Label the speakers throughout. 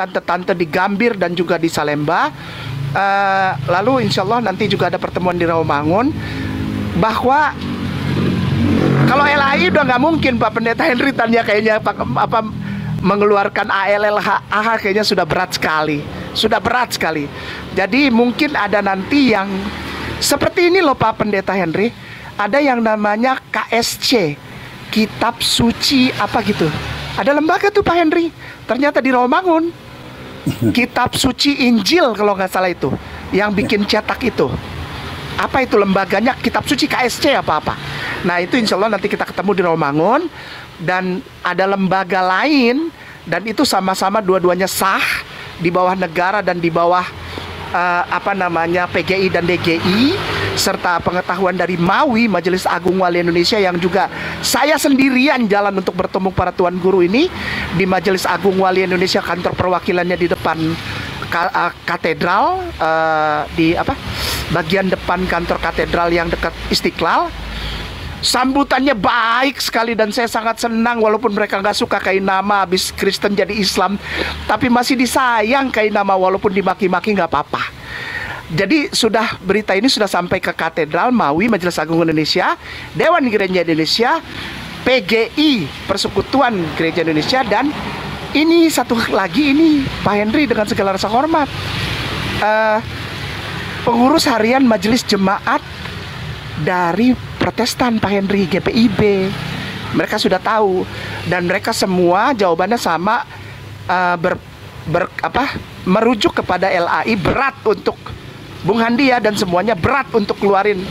Speaker 1: tante-tante di Gambir dan juga di Salemba. Lalu insya Allah nanti juga ada pertemuan di Rawamangun. Bahwa kalau LAI udah nggak mungkin Pak Pendeta Henry tanya kayaknya apa mengeluarkan ALLAH kayaknya sudah berat sekali. Sudah berat sekali. Jadi mungkin ada nanti yang seperti ini loh Pak Pendeta Henry. Ada yang namanya KSC, Kitab Suci apa gitu. Ada lembaga tuh Pak Henry. Ternyata di Rawamangun. Kitab Suci Injil kalau nggak salah itu. Yang bikin cetak itu. Apa itu lembaganya? Kitab Suci KSC apa-apa. Nah itu insya Allah nanti kita ketemu di Rawamangun. Dan ada lembaga lain. Dan itu sama-sama dua-duanya sah. Di bawah negara dan di bawah PGI dan DGI. Serta pengetahuan dari MAWI, Majelis Agung Wali Indonesia, yang juga saya sendirian jalan untuk bertemu para tuan guru ini di Majelis Agung Wali Indonesia, kantor perwakilannya di depan katedral, di bagian depan kantor katedral yang dekat Istiqlal. Sambutannya baik sekali dan saya sangat senang, walaupun mereka nggak suka Kainama habis Kristen jadi Islam, tapi masih disayang Kainama walaupun dimaki-maki nggak apa-apa. Jadi berita ini sudah sampai ke Katedral, MAWI, Majelis Agung Indonesia, Dewan Gereja Indonesia, PGI, Persekutuan Gereja Indonesia, dan ini satu lagi ini Pak Henry dengan segala rasa hormat, pengurus harian Majelis Jemaat dari Protestan Pak Henry, GPIB. Mereka sudah tahu dan mereka semua jawabannya sama, merujuk kepada LAI, berat untuk Bung Handi ya, dan semuanya berat untuk keluarin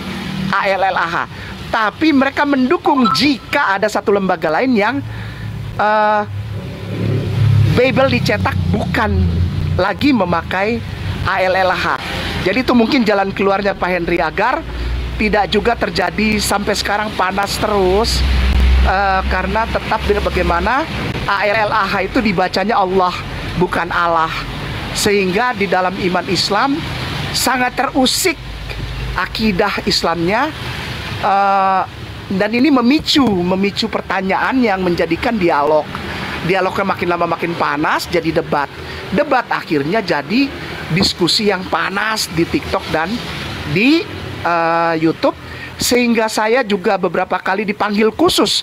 Speaker 1: ALLAH. Tapi mereka mendukung jika ada satu lembaga lain yang Bible dicetak bukan lagi memakai ALLAH. Jadi itu mungkin jalan keluarnya Pak Henry, agar tidak juga terjadi sampai sekarang panas terus, karena tetap bagaimana ALLAH itu dibacanya Allah bukan Allah, sehingga di dalam iman Islam sangat terusik akidah Islamnya, dan ini memicu pertanyaan yang menjadikan dialognya makin lama makin panas, jadi debat akhirnya jadi diskusi yang panas di TikTok dan di YouTube, sehingga saya juga beberapa kali dipanggil khusus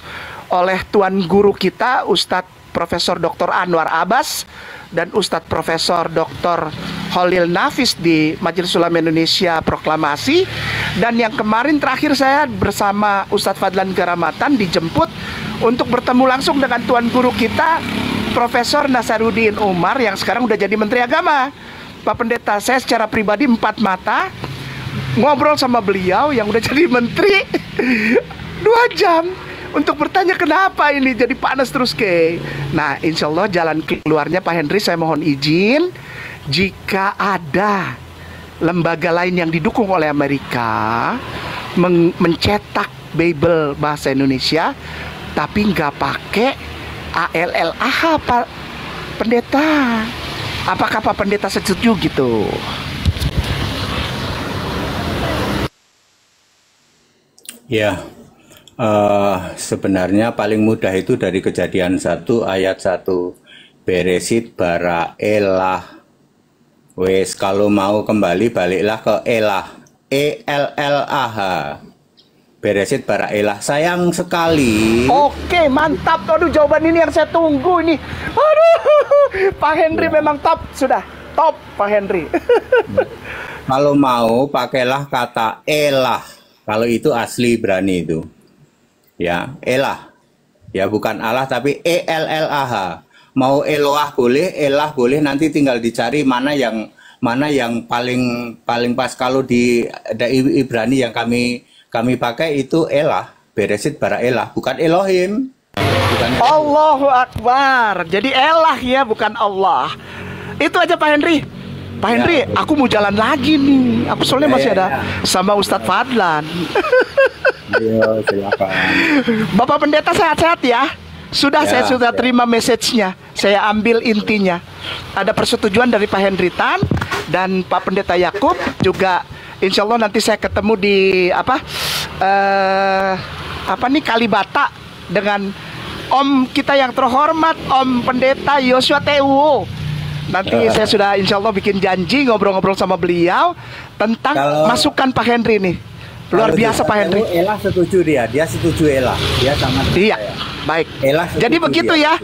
Speaker 1: oleh tuan guru kita Ustadz Profesor Dr. Anwar Abbas dan Ustadz Profesor Dr. Holil Nafis di Majelis Ulama Indonesia Proklamasi. Dan yang kemarin terakhir saya bersama Ustadz Fadlan Garamatan dijemput untuk bertemu langsung dengan tuan guru kita Profesor Nasaruddin Umar yang sekarang udah jadi Menteri Agama. Pak Pendeta, saya secara pribadi 4 mata ngobrol sama beliau yang udah jadi menteri 2 jam untuk bertanya kenapa ini jadi panas terus ke. Nah insya Allah jalan keluarnya Pak Henry, saya mohon izin, jika ada lembaga lain yang didukung oleh Amerika mencetak Bible bahasa Indonesia tapi nggak pakai ALLAH, Pak Pendeta, apakah Pak Pendeta setuju gitu?
Speaker 2: Ya, sebenarnya paling mudah itu dari Kejadian 1 ayat 1. Beresit bara elah. Wes kalau mau kembali baliklah ke elah. ELLAH. Beresit bara elah. Sayang sekali.
Speaker 1: Oke, mantap. Aduh, jawaban ini yang saya tunggu ini. Aduh, Pak Henry memang top. Sudah top Pak Henry.
Speaker 2: Kalau mau pakailah kata elah. Kalau itu asli Ibrani itu. Ya, elah. Ya bukan Allah tapi ELLAH. Mau Eloah boleh, elah boleh, nanti tinggal dicari mana yang paling pas. Kalau di Ibrani yang kami pakai itu elah, beresit bara elah, bukan Elohim. Bukan
Speaker 1: Allahu Akbar. Jadi elah ya, bukan Allah. Itu aja Pak Henry. Pak Henry, aku mau jalan lagi nih. Aku soalnya masih ada sama Ustadz Fadlan.
Speaker 2: Ayo, silakan.
Speaker 1: Bapak Pendeta sehat-sehat ya. Saya sudah terima message-nya. Saya ambil intinya. Ada persetujuan dari Pak Henry Tan dan Pak Pendeta Yakub juga. Insya Allah nanti saya ketemu di Kalibata dengan Om kita yang terhormat, Om Pendeta Yosua Tewo. Nanti saya sudah insya Allah bikin janji ngobrol-ngobrol sama beliau tentang masukan Pak Henry nih. Luar biasa Pak Henry.
Speaker 2: Ella setuju dia setuju Ella. Dia sangat
Speaker 1: Iya, baik. Jadi begitu ya.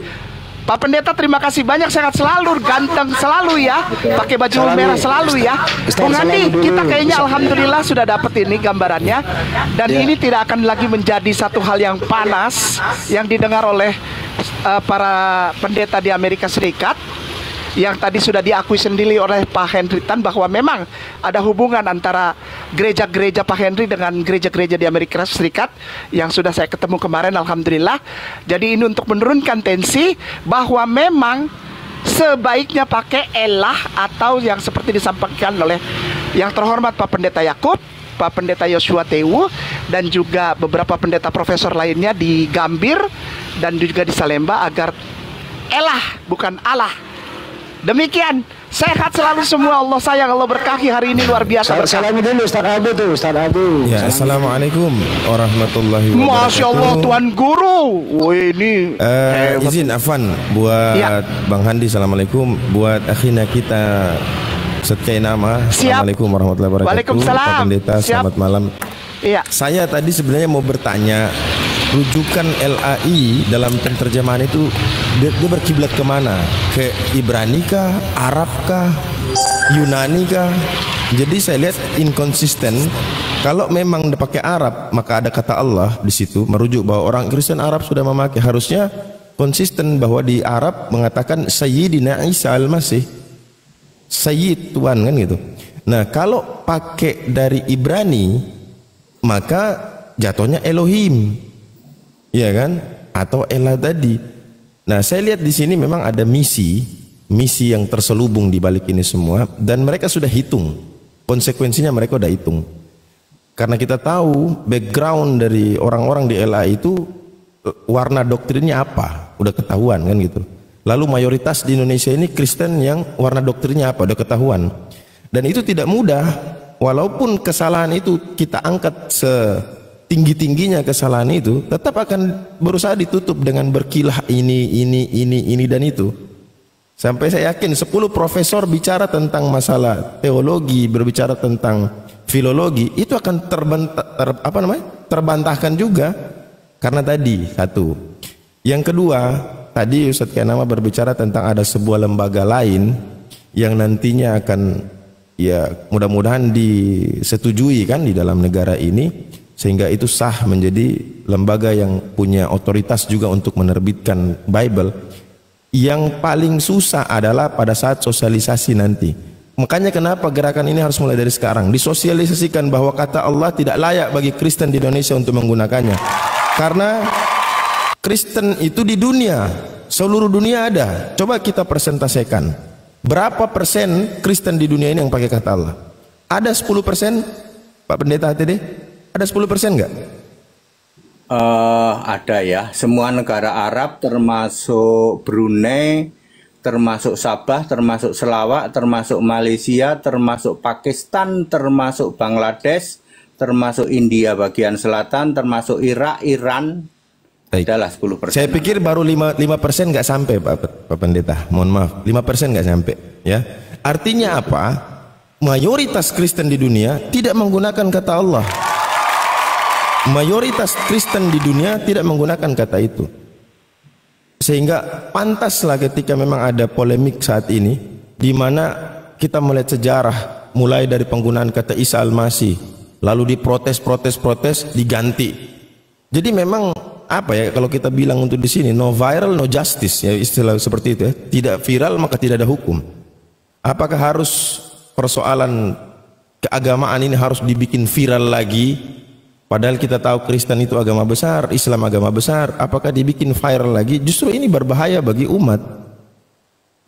Speaker 1: Pak Pendeta, terima kasih banyak, sehat selalu, ganteng selalu ya, pakai baju merah selalu ya. Bung Andi, kita kayaknya alhamdulillah sudah dapat ini gambarannya, dan ini tidak akan lagi menjadi satu hal yang panas yang didengar oleh para pendeta di Amerika Serikat, yang tadi sudah diakui sendiri oleh Pak Henry Tan bahwa memang ada hubungan antara gereja-gereja Pak Henry dengan gereja-gereja di Amerika Serikat yang sudah saya ketemu kemarin, alhamdulillah. Jadi ini untuk menurunkan tensi bahwa memang sebaiknya pakai elah atau yang seperti disampaikan oleh yang terhormat Pak Pendeta Yakub, Pak Pendeta Yoshua Tewu, dan juga beberapa pendeta profesor lainnya di Gambir dan juga di Salemba, agar elah bukan Allah. Demikian, sehat selalu semua, Allah sayang, Allah berkahi. Hari ini luar biasa berkah.
Speaker 3: Salam dulu Ustaz Abu tuh, Ustaz Abu.
Speaker 4: Ya, assalamualaikum warahmatullahi wabarakatuh.
Speaker 1: Masya Allah Tuan Guru. Wih, ini
Speaker 4: izin Afwan buat Bang Handi, assalamualaikum. Buat akhina kita Setia Nama, assalamualaikum warahmatullahi wabarakatuh.
Speaker 1: Waalaikumsalam.
Speaker 4: Pak Pendeta, selamat malam.
Speaker 1: Iya.
Speaker 4: Saya tadi sebenarnya mau bertanya, rujukan LAI dalam penerjemahan itu dia berkiblat kemana? Ke Ibrani kah, Arab kah, Yunani kah? Jadi saya lihat inkonsisten. Kalau memang dipakai Arab, maka ada kata Allah di situ merujuk bahwa orang Kristen Arab sudah memakai. Harusnya konsisten bahwa di Arab mengatakan Sayyidina Isa Al-Masih, Sayyid, Tuhan, kan gitu. Nah, kalau pakai dari Ibrani, maka jatuhnya Elohim, ya kan? Atau Elah tadi. Nah, saya lihat di sini memang ada misi yang terselubung di balik ini semua, dan mereka sudah hitung konsekuensinya, mereka sudah hitung. Karena kita tahu background dari orang-orang di LA itu, warna doktrinnya apa, udah ketahuan kan gitu. Lalu mayoritas di Indonesia ini Kristen yang warna doktrinnya apa, udah ketahuan. Dan itu tidak mudah, walaupun kesalahan itu kita angkat tinggi-tingginya, kesalahan itu tetap akan berusaha ditutup dengan berkilah ini dan itu. Sampai saya yakin 10 profesor bicara tentang masalah teologi, berbicara tentang filologi, itu akan terbantahkan juga. Karena tadi satu. Yang kedua, tadi Ustadz Kenama berbicara tentang ada sebuah lembaga lain yang nantinya akan, ya mudah-mudahan disetujui kan di dalam negara ini, sehingga itu sah menjadi lembaga yang punya otoritas juga untuk menerbitkan Bible. Yang paling susah adalah pada saat sosialisasi nanti. Makanya kenapa gerakan ini harus mulai dari sekarang, disosialisasikan bahwa kata Allah tidak layak bagi Kristen di Indonesia untuk menggunakannya. Karena Kristen itu di dunia, seluruh dunia ada. Coba kita presentasikan, berapa persen Kristen di dunia ini yang pakai kata Allah? Ada 10%, Pak Pendeta HTD? Ada 10% enggak?
Speaker 2: Ada ya. Semua negara Arab, termasuk Brunei, termasuk Sabah, termasuk Sarawak, termasuk Malaysia, termasuk Pakistan, termasuk Bangladesh, termasuk India bagian selatan, termasuk Irak, Iran. Adalah 10%.
Speaker 4: Saya pikir baru 5% nggak sampai, Pak Pendeta. Mohon maaf, 5% nggak sampai. Ya. Artinya apa? Mayoritas Kristen di dunia tidak menggunakan kata Allah. Mayoritas Kristen di dunia tidak menggunakan kata itu. Sehingga pantaslah ketika memang ada polemik saat ini, di mana kita melihat sejarah mulai dari penggunaan kata Isa Al-Masih, lalu diprotes, diganti. Jadi memang apa ya, kalau kita bilang untuk di sini, no viral no justice, ya istilah seperti itu ya. Tidak viral maka tidak ada hukum. Apakah harus persoalan keagamaan ini harus dibikin viral lagi? Padahal kita tahu Kristen itu agama besar, Islam agama besar. Apakah dibikin viral lagi? Justru ini berbahaya bagi umat.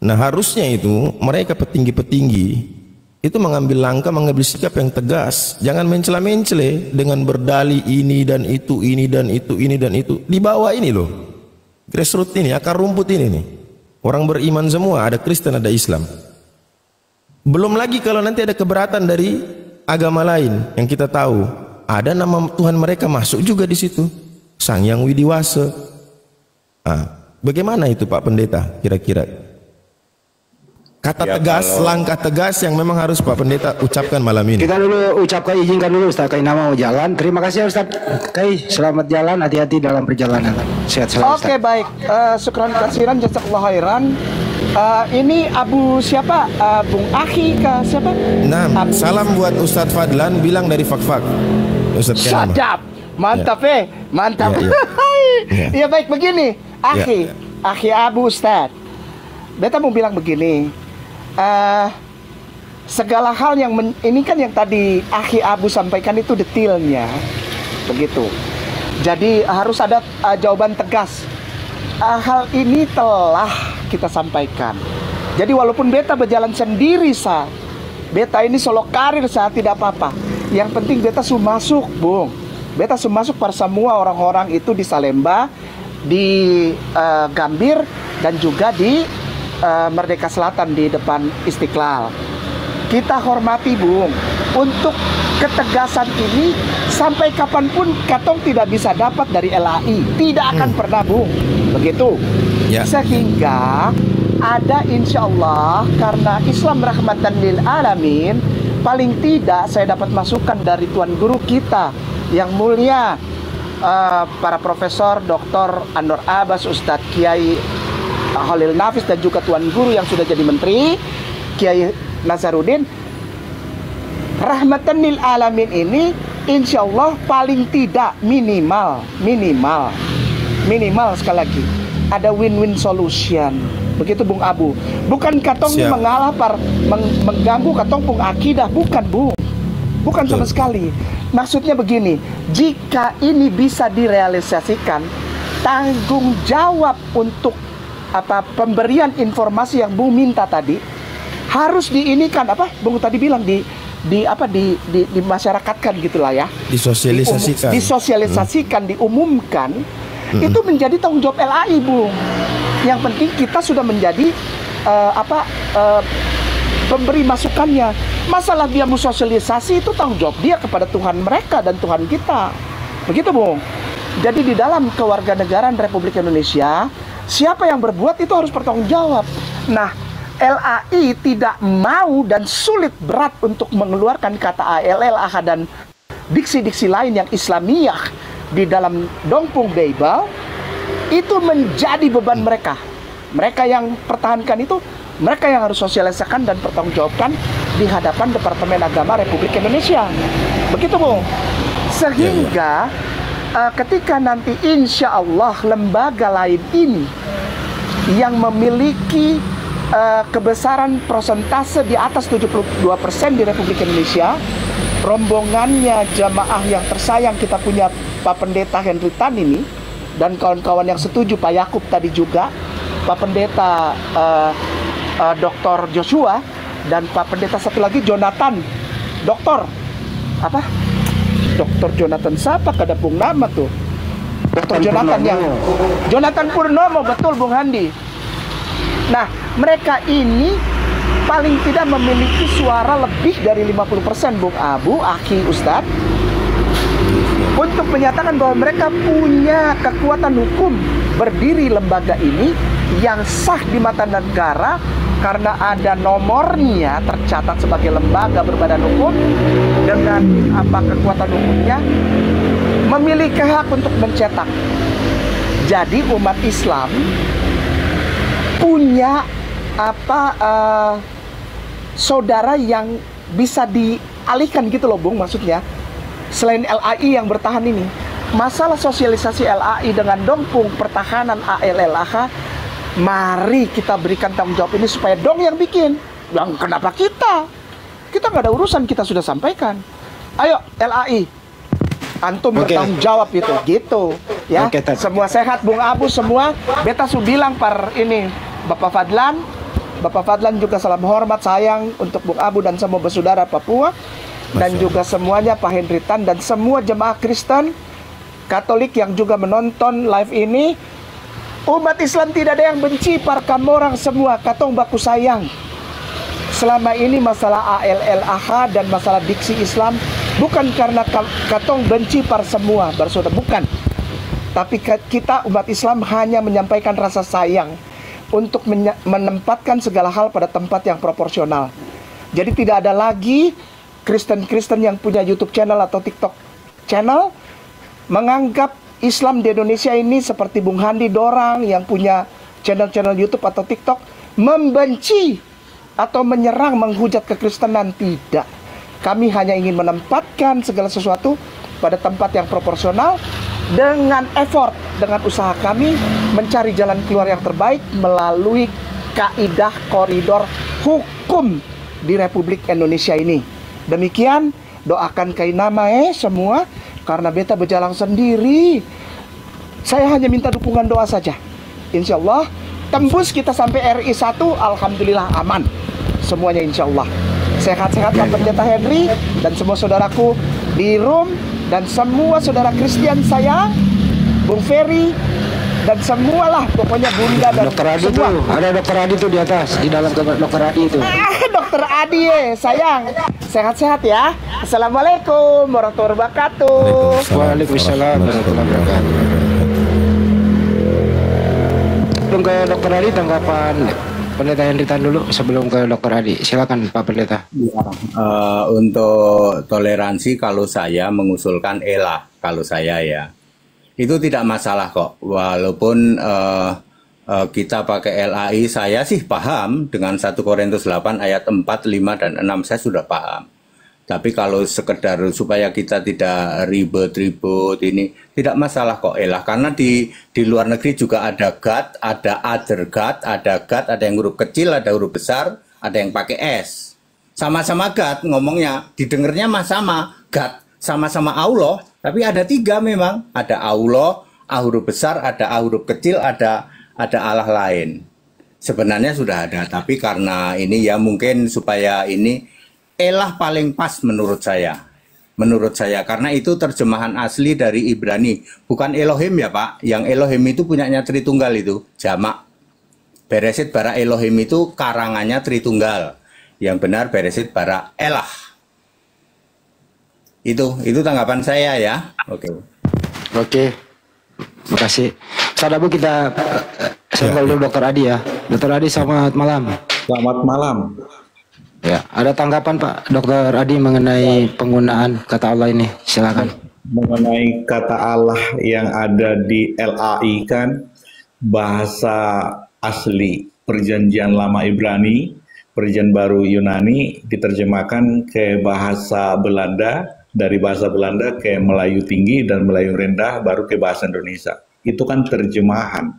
Speaker 4: Nah, harusnya itu mereka petinggi-petinggi itu mengambil langkah, mengambil sikap yang tegas. Jangan mencela-mencele dengan berdalih ini dan itu, ini dan itu, ini dan itu. Di bawah ini loh, grassroots ini, akar rumput ini nih. Orang beriman semua, ada Kristen, ada Islam. Belum lagi kalau nanti ada keberatan dari agama lain yang kita tahu. Ada nama Tuhan mereka masuk juga di situ, Sang Yang Widiwasa. Bagaimana itu Pak Pendeta kira-kira? kata
Speaker 2: Ya,
Speaker 4: tegas,
Speaker 2: kalau-
Speaker 4: langkah tegas yang memang harus Pak Pendeta ucapkan malam ini.
Speaker 3: Kita dulu ucapkan, izinkan dulu Ustaz Kai nama mau jalan. Terima kasih Ustaz Kai, selamat jalan, hati-hati dalam perjalanan. Sehat selalu Ustaz.
Speaker 1: Oke, baik. Syukran kasiran, jazakallah khairan. Ini Abu siapa? Bung Aki ke siapa?
Speaker 4: Nah,
Speaker 1: Abu-
Speaker 4: salam buat Ustadz Fadlan, bilang dari Fak-Fak. Ustadz Kenama.
Speaker 1: Sadap. Mantap mantap.
Speaker 4: Ya, ya.
Speaker 1: Ya baik begini, Aki, Aki Abu Ustad. Beta mau bilang begini. Segala hal yang ini kan yang tadi Aki Abu sampaikan itu detailnya. Begitu. Jadi harus ada jawaban tegas. Hal ini telah kita sampaikan. Jadi walaupun beta berjalan sendiri beta ini solo karir tidak apa-apa. Yang penting beta masuk, Bung. Beta masuk para semua orang-orang itu di Salemba, di Gambir, dan juga di Merdeka Selatan di depan Istiqlal. Kita hormati, Bung. Untuk ketegasan ini sampai kapanpun katong tidak bisa dapat dari LAI, tidak akan pernah, Bung. Begitu.
Speaker 4: Ya.
Speaker 1: Sehingga ada insya Allah karena Islam rahmatan lil alamin, paling tidak saya dapat masukan dari Tuan Guru kita yang mulia, para Profesor Dr. Anwar Abbas, Ustadz Kiai Khalil Nafis, dan juga Tuan Guru yang sudah jadi Menteri Kiai Nazarudin. Rahmatan lil alamin ini insya Allah paling tidak minimal sekali lagi ada win-win solution. Begitu Bung Abu. Bukan katong ini
Speaker 4: Siap.
Speaker 1: mengalah mengganggu katong pung akidah, bukan Bung. Bukan sama sekali. Maksudnya begini, jika ini bisa direalisasikan, tanggung jawab untuk pemberian informasi yang Bung minta tadi harus diinikan Bung tadi bilang dimasyarakatkan gitulah ya.
Speaker 4: Disosialisasikan.
Speaker 1: Disosialisasikan, diumumkan. Itu menjadi tanggung jawab LAI, Bung. Yang penting kita sudah menjadi pemberi masukannya. Masalah dia mensosialisasi itu tanggung jawab dia kepada Tuhan mereka dan Tuhan kita. Begitu, Bung. Jadi di dalam kewarganegaraan Republik Indonesia, siapa yang berbuat itu harus bertanggung jawab. Nah, LAI tidak mau dan sulit berat untuk mengeluarkan kata ALLAH dan diksi-diksi lain yang Islamiyah di dalam Dongpung Bible, itu menjadi beban mereka. Mereka yang pertahankan itu, mereka yang harus sosialisasikan dan pertanggungjawabkan di hadapan Departemen Agama Republik Indonesia. Begitu, Bung. Sehingga ketika nanti insya Allah lembaga lain ini yang memiliki kebesaran persentase di atas 72% di Republik Indonesia, rombongannya jamaah yang tersayang kita punya Pak Pendeta Henry Tan ini, dan kawan-kawan yang setuju, Pak Yakub tadi juga, Pak Pendeta Dr. Joshua, dan Pak Pendeta satu lagi Jonathan, Dr. Jonathan siapa? Kadapung nama tuh. Dr. Jonathan yang Jonathan Purnomo, betul Bung Handi. Nah, mereka ini paling tidak memiliki suara lebih dari 50%, Bung Abu, Aki, Ustadz, untuk menyatakan bahwa mereka punya kekuatan hukum berdiri lembaga ini yang sah di mata negara karena ada nomornya tercatat sebagai lembaga berbadan hukum dengan kekuatan hukumnya, memiliki hak untuk mencetak. Jadi umat Islam punya saudara yang bisa dialihkan gitu loh, Bung, maksudnya. Selain LAI yang bertahan ini, masalah sosialisasi LAI dengan Dongpung pertahanan ALLAH, mari kita berikan tanggung jawab ini supaya Dong yang bikin. Yang kenapa kita? Kita nggak ada urusan, kita sudah sampaikan. Ayo LAI, antum bertanggung jawab itu, gitu ya. Semua sehat, Bung Abu, semua. Beta sudah bilang ini Bapak Fadlan juga salam hormat sayang untuk Bung Abu dan semua bersaudara Papua, dan juga semuanya Pak Henry Tan dan semua jemaah Kristen Katolik yang juga menonton live ini. Umat Islam tidak ada yang benci par kamorang semua, katong baku sayang. Selama ini masalah ALLAH dan masalah diksi Islam bukan karena katong benci par semua bersaudara, bukan. Tapi kita umat Islam hanya menyampaikan rasa sayang. untuk menempatkan segala hal pada tempat yang proporsional. Jadi tidak ada lagi Kristen-Kristen yang punya YouTube channel atau TikTok channel menganggap Islam di Indonesia ini seperti Bung Handi Dorang yang punya channel-channel YouTube atau TikTok membenci atau menyerang, menghujat kekristenan. Tidak. Kami hanya ingin menempatkan segala sesuatu pada tempat yang proporsional dengan effort, dengan usaha kami mencari jalan keluar yang terbaik melalui kaidah koridor hukum di Republik Indonesia ini. Demikian, doakan Kai Namae semua, karena beta berjalan sendiri. Saya hanya minta dukungan doa saja. Insya Allah tembus kita sampai RI 1, alhamdulillah aman semuanya insya Allah. Sehat-sehat Pak Pendeta Henry dan semua saudaraku di room, dan semua saudara Kristen sayang, Bung Ferry, dan semualah pokoknya Bunda dan
Speaker 3: Dokter Adi
Speaker 1: semua.
Speaker 3: tuh, ada Dokter Adi tuh di atas, di dalam Dokter Adi itu.
Speaker 1: Dokter Adi sayang, sehat-sehat ya. Assalamualaikum warahmatullahi wabarakatuh.
Speaker 3: Waalaikumsalam warahmatullahi wabarakatuh. Sebelum ke Dokter Adi, tanggapan Pendeta Henritan dulu sebelum ke Dokter Adi. Silakan Pak Pendeta.
Speaker 2: Ya, untuk toleransi kalau saya mengusulkan elah, kalau saya ya, itu tidak masalah kok. Walaupun kita pakai LAI, saya sih paham dengan 1 Korintus 8 ayat 4, 5, dan 6 saya sudah paham. Tapi kalau sekedar supaya kita tidak ribet-ribet ini, tidak masalah kok elah. Karena di luar negeri juga ada God, ada other God, ada God, ada yang huruf kecil, ada huruf besar, ada yang pakai S. Sama-sama God ngomongnya, didengarnya mah sama God, sama-sama Allah, tapi ada 3 memang. Ada Allah, A huruf besar, ada A huruf kecil, ada Allah lain. Sebenarnya sudah ada, tapi karena ini ya mungkin supaya ini elah paling pas menurut saya. Menurut saya, karena itu terjemahan asli dari Ibrani. Bukan Elohim ya Pak. Yang Elohim itu punyanya Tritunggal itu, jamak. Beresit bara Elohim itu karangannya Tritunggal. Yang benar Beresit bara elah. Itu tanggapan saya ya. Oke.
Speaker 3: Oke. Makasih. Saudara kita sampel dulu Dokter Adi ya. Dokter Adi, selamat malam.
Speaker 5: Selamat malam.
Speaker 3: Ya, ada tanggapan Pak Dokter Adi mengenai penggunaan kata Allah ini? Silakan.
Speaker 5: Mengenai kata Allah yang ada di LAI kan bahasa asli Perjanjian Lama Ibrani, Perjanjian Baru Yunani diterjemahkan ke bahasa Belanda, dari bahasa Belanda ke Melayu Tinggi dan Melayu Rendah, baru ke bahasa Indonesia. Itu kan terjemahan.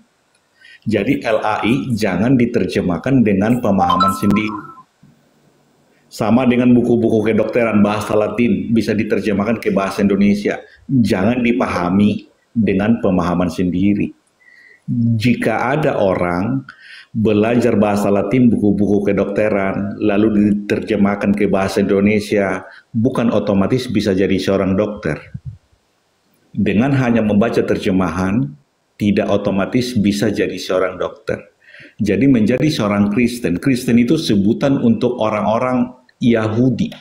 Speaker 5: Jadi LAI jangan diterjemahkan dengan pemahaman sendiri. Sama dengan buku-buku kedokteran bahasa Latin bisa diterjemahkan ke bahasa Indonesia. Jangan dipahami dengan pemahaman sendiri. Jika ada orang belajar bahasa Latin, buku-buku kedokteran, lalu diterjemahkan ke bahasa Indonesia, bukan otomatis bisa jadi seorang dokter. Dengan hanya membaca terjemahan, tidak otomatis bisa jadi seorang dokter. Jadi menjadi seorang Kristen. Kristen itu sebutan untuk orang-orang Yahudi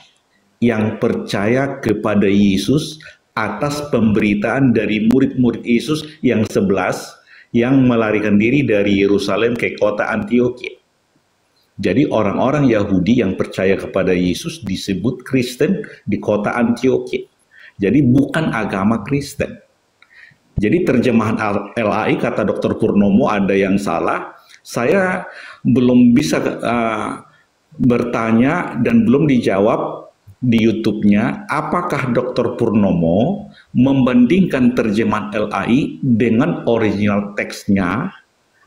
Speaker 5: yang percaya kepada Yesus atas pemberitaan dari murid-murid Yesus yang 11 yang melarikan diri dari Yerusalem ke kota Antioquia. Jadi orang-orang Yahudi yang percaya kepada Yesus disebut Kristen di kota Antioquia. Jadi bukan agama Kristen. Jadi terjemahan LAI kata Dr. Purnomo ada yang salah. Saya belum bisa bertanya dan belum dijawab di YouTube-nya, apakah Dr. Purnomo membandingkan terjemahan LAI dengan original teksnya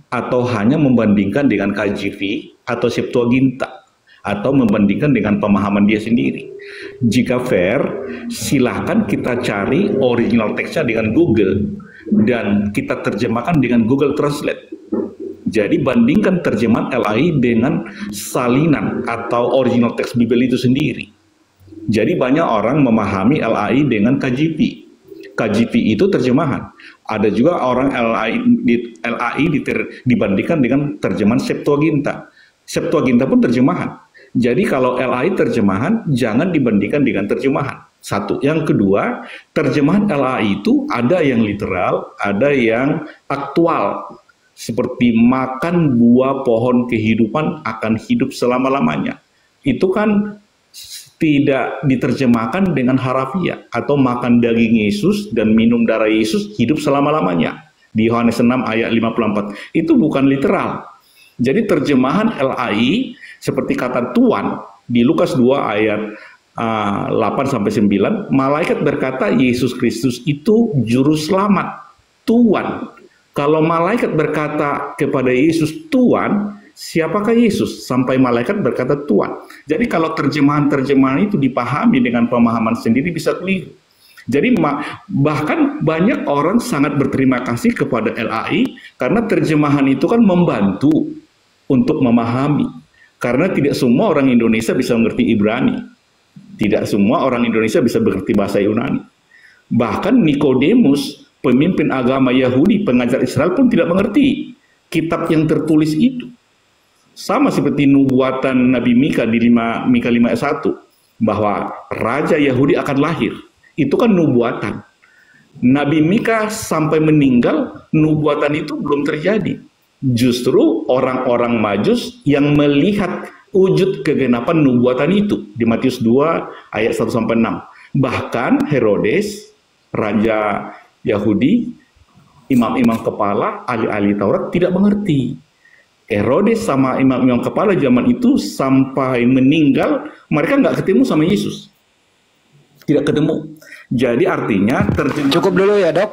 Speaker 5: atau hanya membandingkan dengan KJV atau Septuaginta atau membandingkan dengan pemahaman dia sendiri. Jika fair, silahkan kita cari original teksnya dengan Google dan kita terjemahkan dengan Google Translate. Jadi bandingkan terjemahan LAI dengan salinan atau original teks Bible itu sendiri. Jadi banyak orang memahami LAI dengan KJV. KJV itu terjemahan. Ada juga orang LAI dibandingkan dengan terjemahan Septuaginta. Septuaginta pun terjemahan. Jadi kalau LAI terjemahan, jangan dibandingkan dengan terjemahan. Satu. Yang kedua, terjemahan LAI itu ada yang literal, ada yang aktual. seperti makan buah pohon kehidupan akan hidup selama-lamanya. Itu kan tidak diterjemahkan dengan harafiah, atau makan daging Yesus dan minum darah Yesus hidup selama-lamanya. Di Yohanes 6 ayat 54. Itu bukan literal. Jadi terjemahan LAI seperti kata Tuhan di Lukas 2 ayat 8-9, malaikat berkata Yesus Kristus itu juru selamat, Tuhan. Kalau malaikat berkata kepada Yesus Tuhan, siapakah Yesus? Sampai malaikat berkata Tuhan. Jadi kalau terjemahan-terjemahan itu dipahami dengan pemahaman sendiri bisa keliru. Jadi bahkan banyak orang sangat berterima kasih kepada LAI karena terjemahan itu kan membantu untuk memahami. Karena tidak semua orang Indonesia bisa mengerti Ibrani. Tidak semua orang Indonesia bisa mengerti bahasa Yunani. Bahkan Nikodemus, pemimpin agama Yahudi, pengajar Israel pun tidak mengerti kitab yang tertulis itu. Sama seperti nubuatan Nabi Mika di Mika 5 ayat 1, bahwa Raja Yahudi akan lahir. Itu kan nubuatan. Nabi Mika sampai meninggal, nubuatan itu belum terjadi. Justru orang-orang Majus yang melihat wujud kegenapan nubuatan itu di Matius 2 ayat 1-6. Bahkan Herodes, raja Yahudi, imam-imam kepala, ahli-ahli Taurat tidak mengerti. Herodes sama imam-imam kepala zaman itu sampai meninggal, mereka nggak ketemu sama Yesus. Tidak ketemu. Jadi artinya
Speaker 3: cukup dulu ya dok.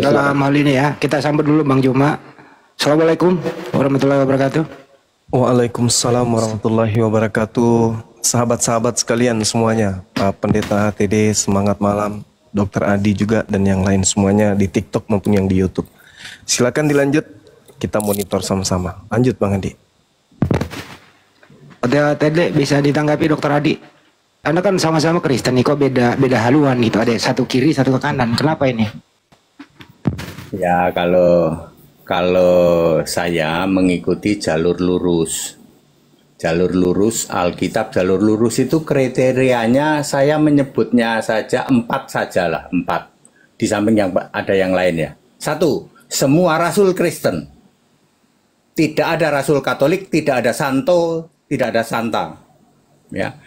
Speaker 3: Dalam hal ini ya, kita sambut dulu Bang Juma. Assalamualaikum warahmatullahi wabarakatuh.
Speaker 4: Waalaikumsalam warahmatullahi wabarakatuh. Sahabat-sahabat sekalian semuanya, Pak Pendeta HTD, semangat malam, Dokter Adi juga, dan yang lain semuanya di TikTok maupun yang di YouTube. Silakan dilanjut, kita monitor sama-sama. Lanjut Bang Adi.
Speaker 3: HTD bisa ditanggapi Dokter Adi. Anda kan sama-sama Kristen nih, kok beda haluan gitu, ada satu kiri satu ke kanan, kenapa ini?
Speaker 2: Ya kalau saya mengikuti jalur lurus Alkitab, jalur lurus itu kriterianya saya menyebutnya saja 4 sajalah, 4. Di samping yang ada yang lain ya. 1, semua rasul Kristen. Tidak ada rasul Katolik, tidak ada santo, tidak ada santa. Ya.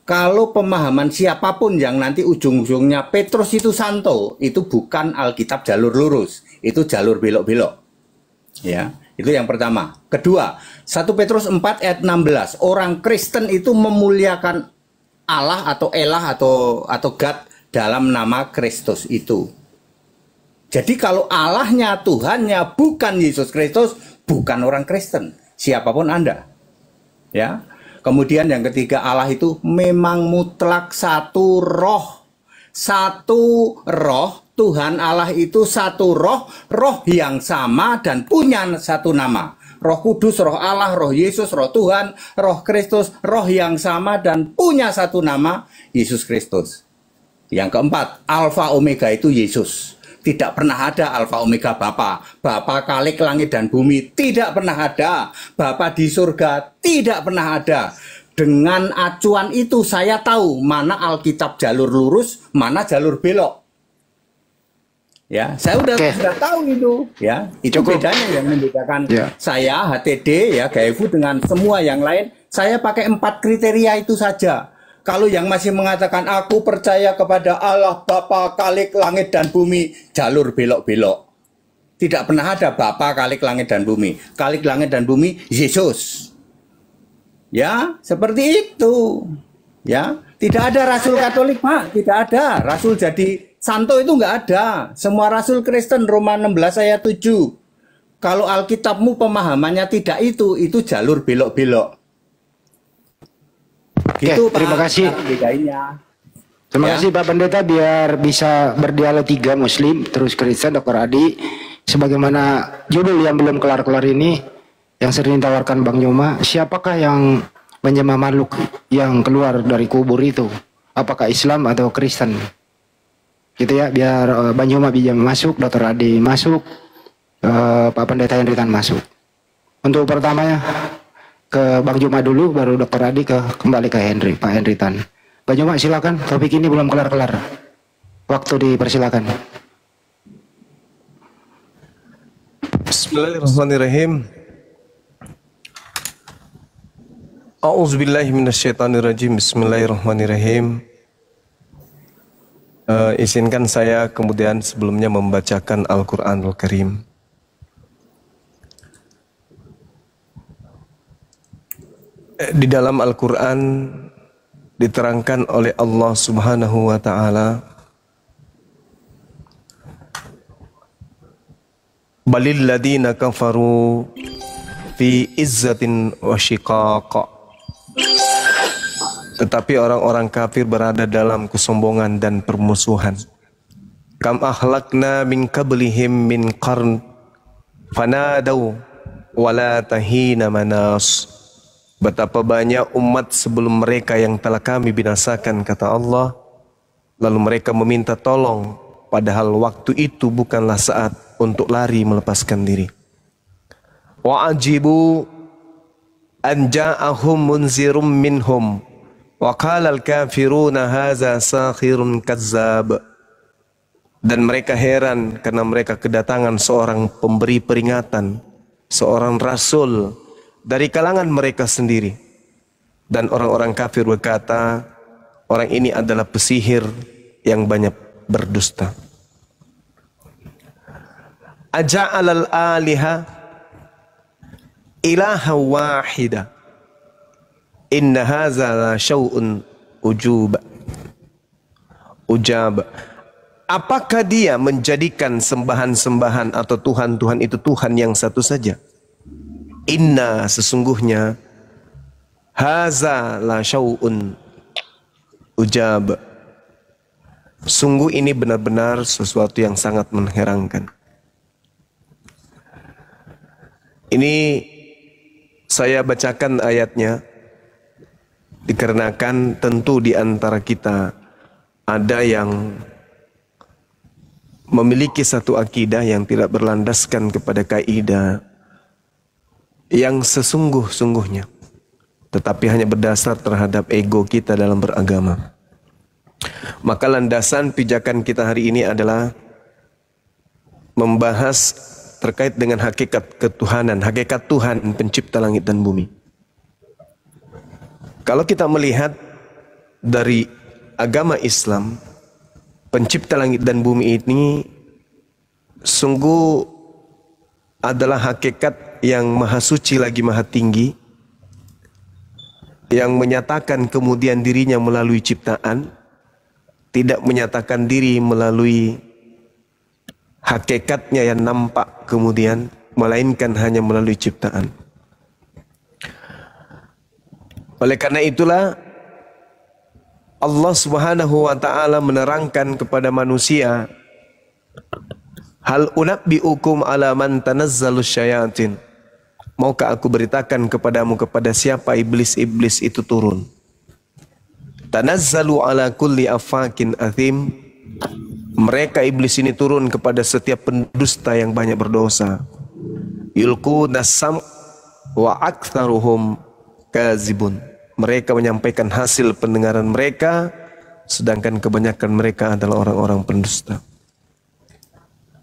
Speaker 2: Kalau pemahaman siapapun yang nanti ujung-ujungnya Petrus itu santo, itu bukan Alkitab jalur lurus, itu jalur belok-belok. Ya, itu yang pertama. Kedua, 1 Petrus 4 ayat 16, orang Kristen itu memuliakan Allah atau Elah atau God dalam nama Kristus itu. Jadi kalau Allahnya, Tuhannya bukan Yesus Kristus, bukan orang Kristen, siapapun Anda. Ya. Kemudian yang ketiga, Allah itu memang mutlak satu roh. Satu roh, Tuhan Allah itu satu roh, roh yang sama dan punya satu nama. Roh Kudus, roh Allah, roh Yesus, roh Tuhan, roh Kristus, roh yang sama dan punya satu nama, Yesus Kristus. Yang keempat, Alfa Omega itu Yesus. Tidak pernah ada Alfa Omega Bapa. Bapa Khalik langit dan bumi. Tidak pernah ada. Bapa di surga. Tidak pernah ada. Dengan acuan itu saya tahu mana Alkitab jalur lurus, mana jalur belok. Ya, saya sudah tahu itu. Ya, itu bedanya yang membedakan saya HTD ya GFU dengan semua yang lain. Saya pakai 4 kriteria itu saja. Kalau yang masih mengatakan aku percaya kepada Allah Bapa Khalik langit dan bumi, jalur belok-belok. Tidak pernah ada Bapa Khalik langit dan bumi. Khalik langit dan bumi Yesus. Ya, seperti itu. Ya, tidak ada rasul Katolik, Pak, tidak ada. Rasul jadi santo itu enggak ada. Semua rasul Kristen Roma 16 ayat 7. Kalau Alkitabmu pemahamannya tidak itu jalur belok-belok. Gitu,
Speaker 3: terima kasih. Terima kasih Pak Pendeta, biar bisa berdialog 3 Muslim terus Kristen, Dr. Adi. Sebagaimana judul yang belum kelar-kelar ini yang sering ditawarkan Bang Yoma, siapakah yang menyembah makhluk yang keluar dari kubur itu? Apakah Islam atau Kristen? Gitu ya, biar Bang Yoma bisa masuk, Dr. Adi masuk, Pak Pendeta Henritan masuk. Untuk pertamanya ke Bang Juma dulu, baru Dr. Adi kembali ke Pak Henritan. Bang Juma silakan, topik ini belum kelar-kelar. Waktu dipersilakan.
Speaker 4: Bismillahirrahmanirrahim. A'udzubillahi minasyaitonirrajim. Bismillahirrahmanirrahim. Izinkan saya kemudian sebelumnya membacakan Al-Qur'anul Karim. Di dalam Al-Qur'an diterangkan oleh Allah Subhanahu wa taala, balil ladina kafaru fi izzatin wa shiqaq. Tetapi orang-orang kafir berada dalam kesombongan dan permusuhan. Kam ahlakna min qablihim min qarn fanadau wala tahina manas. Betapa banyak umat sebelum mereka yang telah kami binasakan, kata Allah. Lalu mereka meminta tolong, padahal waktu itu bukanlah saat untuk lari melepaskan diri. Wa ajibu an ja'ahum munzirum minhum wa qala al-kafiruna hadza sakhirun kazzab. Dan mereka heran karena mereka kedatangan seorang pemberi peringatan, seorang rasul dari kalangan mereka sendiri. Dan orang-orang kafir berkata, orang ini adalah pesihir yang banyak berdusta. Aja'alal aliha ilaha wahida inna haza la syau'un ujab. Apakah dia menjadikan sembahan-sembahan atau Tuhan-Tuhan itu Tuhan yang satu saja? Inna, sesungguhnya, haza la syau'un ujab. Sungguh ini benar-benar sesuatu yang sangat mengherankan. Ini saya bacakan ayatnya dikarenakan tentu di antara kita ada yang memiliki satu akidah yang tidak berlandaskan kepada kaidah yang sesungguh-sungguhnya, tetapi hanya berdasar terhadap ego kita dalam beragama. Maka landasan pijakan kita hari ini adalah membahas terkait dengan hakikat ketuhanan, hakikat Tuhan pencipta langit dan bumi. Kalau kita melihat dari agama Islam, pencipta langit dan bumi ini sungguh adalah hakikat yang maha suci lagi maha tinggi, yang menyatakan kemudian dirinya melalui ciptaan, tidak menyatakan diri melalui hakikatnya yang nampak kemudian, melainkan hanya melalui ciptaan. Oleh karena itulah Allah Subhanahu wa taala menerangkan kepada manusia, hal unabbiukum ala man tanazzalus syayatin. Maukah aku beritakan kepadamu kepada siapa iblis-iblis itu turun? Tanazzalu ala kulli afakin athim. Mereka iblis ini turun kepada setiap pendusta yang banyak berdosa. Yulquna sam wa aktsaruhum kazibun. Mereka menyampaikan hasil pendengaran mereka, sedangkan kebanyakan mereka adalah orang-orang pendusta.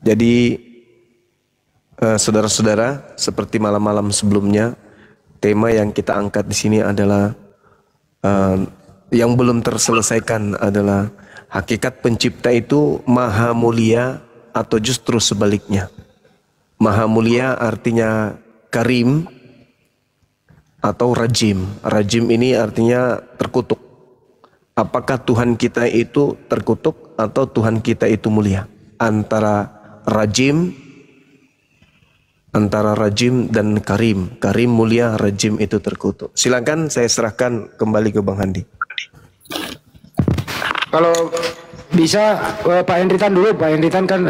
Speaker 4: Jadi saudara-saudara, seperti malam-malam sebelumnya, tema yang kita angkat di sini adalah yang belum terselesaikan adalah hakikat pencipta itu maha mulia atau justru sebaliknya. Maha mulia artinya karim atau rajim. Rajim ini artinya terkutuk. Apakah Tuhan kita itu terkutuk atau Tuhan kita itu mulia? Antara rajim dan karim. Karim mulia, rajim itu terkutuk. Silakan saya serahkan kembali ke Bang Handi.
Speaker 3: Kalau bisa Pak Henritan dulu. Pak Henritan kan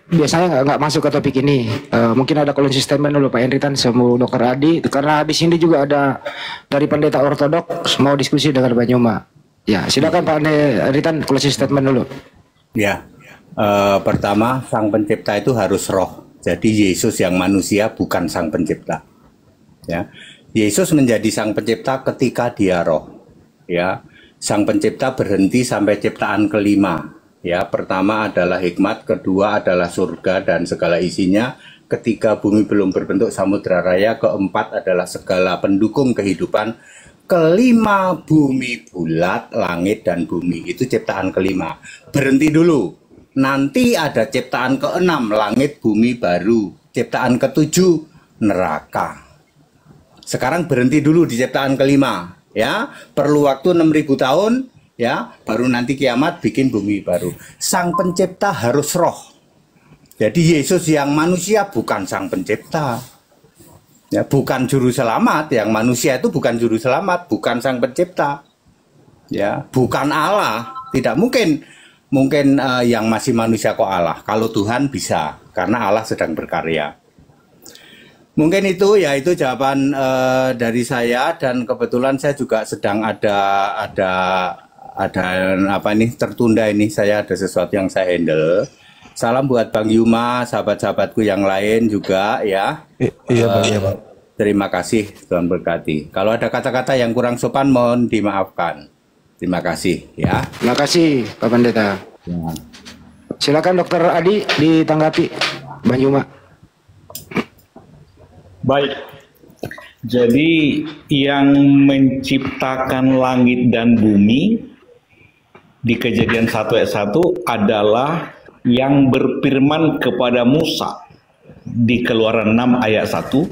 Speaker 3: biasanya nggak masuk ke topik ini. Mungkin ada closing statement dulu Pak Henritan sama Dr. Adi. Karena di sini juga ada dari pendeta ortodoks mau diskusi dengan Pak Nyoma. Ya, silakan Pak Henritan closing statement dulu.
Speaker 2: Ya, pertama sang pencipta itu harus roh. Jadi Yesus yang manusia bukan sang pencipta. Ya, Yesus menjadi sang pencipta ketika dia roh. Ya. Sang pencipta berhenti sampai ciptaan kelima. Ya, pertama adalah hikmat, kedua adalah surga dan segala isinya, ketiga bumi belum berbentuk samudra raya, keempat adalah segala pendukung kehidupan, kelima bumi bulat, langit dan bumi. Itu ciptaan kelima. Berhenti dulu. Nanti ada ciptaan keenam, langit bumi baru. Ciptaan ketujuh, neraka. Sekarang berhenti dulu di ciptaan kelima, ya. Perlu waktu 6.000 tahun, ya, baru nanti kiamat bikin bumi baru. Sang pencipta harus roh. Jadi Yesus yang manusia bukan sang pencipta. Ya, bukan juru selamat, yang manusia itu bukan juru selamat, bukan sang pencipta. Ya, bukan Allah. Tidak mungkin yang masih manusia kok Allah. Kalau Tuhan bisa, karena Allah sedang berkarya. Mungkin itu jawaban dari saya, dan kebetulan saya juga sedang ada apa ini tertunda ini, saya ada sesuatu yang saya handle. Salam buat Bang Yuma, sahabat-sahabatku yang lain juga ya.
Speaker 4: Iya Bang, iya Bang.
Speaker 2: Terima kasih, Tuhan berkati. Kalau ada kata-kata yang kurang sopan mohon dimaafkan. Terima kasih ya.
Speaker 3: Terima kasih Pak Pendeta.
Speaker 2: Ya.
Speaker 3: Silakan Dokter Adi ditanggapi Bang Yuma.
Speaker 5: Baik. Jadi yang menciptakan langit dan bumi di Kejadian 1 ayat 1 adalah yang berfirman kepada Musa di Keluaran 6 ayat 1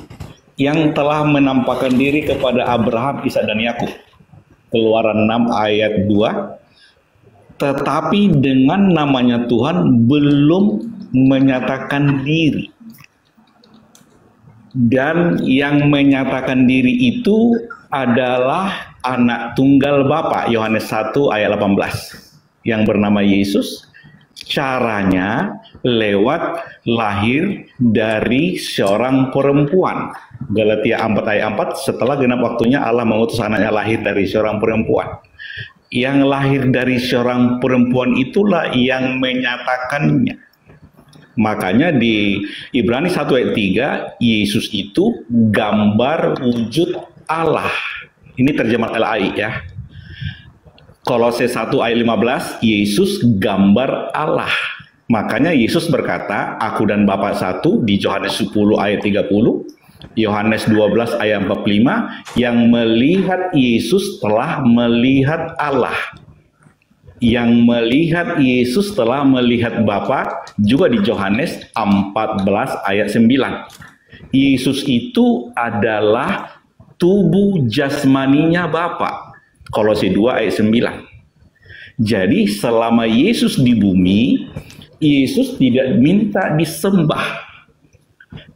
Speaker 5: yang telah menampakkan diri kepada Abraham, Ishak dan Yakub. Keluaran 6 ayat 2. Tetapi dengan namanya Tuhan belum menyatakan diri. Dan yang menyatakan diri itu adalah anak tunggal Bapa, Yohanes 1 ayat 18, yang bernama Yesus. Caranya lewat lahir dari seorang perempuan. Galatia 4 ayat 4, setelah genap waktunya Allah mengutus anaknya lahir dari seorang perempuan. Yang lahir dari seorang perempuan itulah yang menyatakannya. Makanya di Ibrani 1 ayat 3, Yesus itu gambar wujud Allah. Ini terjemahan LAI ya. Kolose 1 ayat 15, Yesus gambar Allah. Makanya Yesus berkata, aku dan Bapa satu di Yohanes 10 ayat 30, Yohanes 12 ayat 45, yang melihat Yesus telah melihat Allah. Yang melihat Yesus telah melihat Bapa, juga di Yohanes 14 ayat 9. Yesus itu adalah tubuh jasmaninya Bapa. Kolose 2 ayat 9. Jadi selama Yesus di bumi, Yesus tidak minta disembah.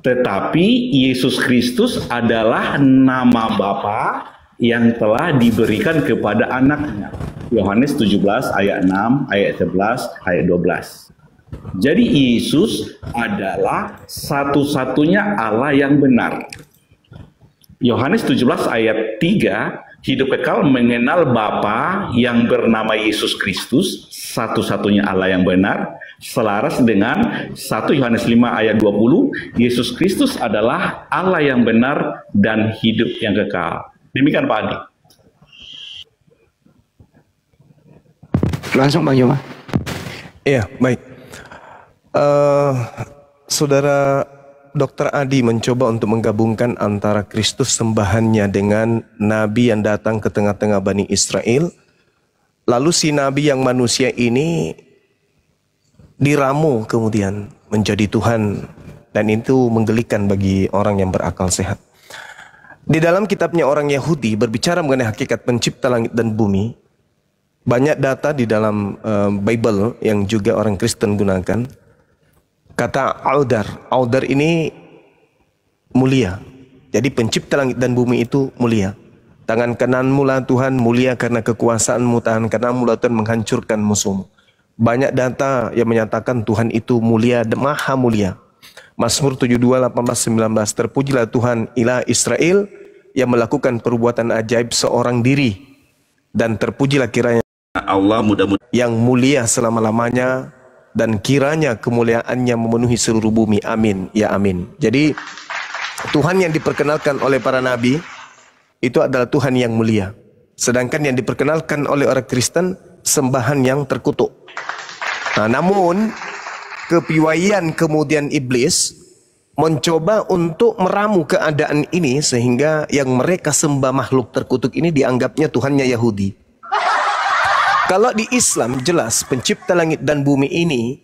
Speaker 5: Tetapi Yesus Kristus adalah nama Bapa yang telah diberikan kepada anaknya. Yohanes 17 ayat 6, ayat 11, ayat 12. Jadi Yesus adalah satu-satunya Allah yang benar. Yohanes 17 ayat 3, hidup kekal mengenal Bapa yang bernama Yesus Kristus, satu-satunya Allah yang benar, selaras dengan 1 Yohanes 5 ayat 20, Yesus Kristus adalah Allah yang benar dan hidup yang kekal. Demikian Pak Adi.
Speaker 3: Langsung Bang Yuma.
Speaker 4: Iya, baik. Saudara Dr. Adi mencoba untuk menggabungkan antara Kristus sembahannya dengan Nabi yang datang ke tengah-tengah Bani Israel. Lalu si Nabi yang manusia ini diramu kemudian menjadi Tuhan. Dan itu menggelikan bagi orang yang berakal sehat. Di dalam kitabnya orang Yahudi berbicara mengenai hakikat pencipta langit dan bumi. Banyak data di dalam Bible yang juga orang Kristen gunakan. Kata Audar ini mulia. Jadi pencipta langit dan bumi itu mulia. Tangan kananmu lah Tuhan mulia karena kekuasaanmu, tangan kananmu lah Tuhan menghancurkan musuhmu. Banyak data yang menyatakan Tuhan itu mulia dan maha mulia. Mazmur 72, 18, 19, terpujilah Tuhan ilah Israel yang melakukan perbuatan ajaib seorang diri. Dan terpujilah kiranya Allah mudah-mudahan yang mulia selama-lamanya. Dan kiranya kemuliaannya memenuhi seluruh bumi. Amin. Ya amin. Jadi Tuhan yang diperkenalkan oleh para nabi itu adalah Tuhan yang mulia. Sedangkan yang diperkenalkan oleh orang Kristen sembahan yang terkutuk. Nah, namun kepiawaian kemudian iblis mencoba untuk meramu keadaan ini sehingga yang mereka sembah makhluk terkutuk ini dianggapnya Tuhannya Yahudi. Kalau di Islam jelas pencipta langit dan bumi ini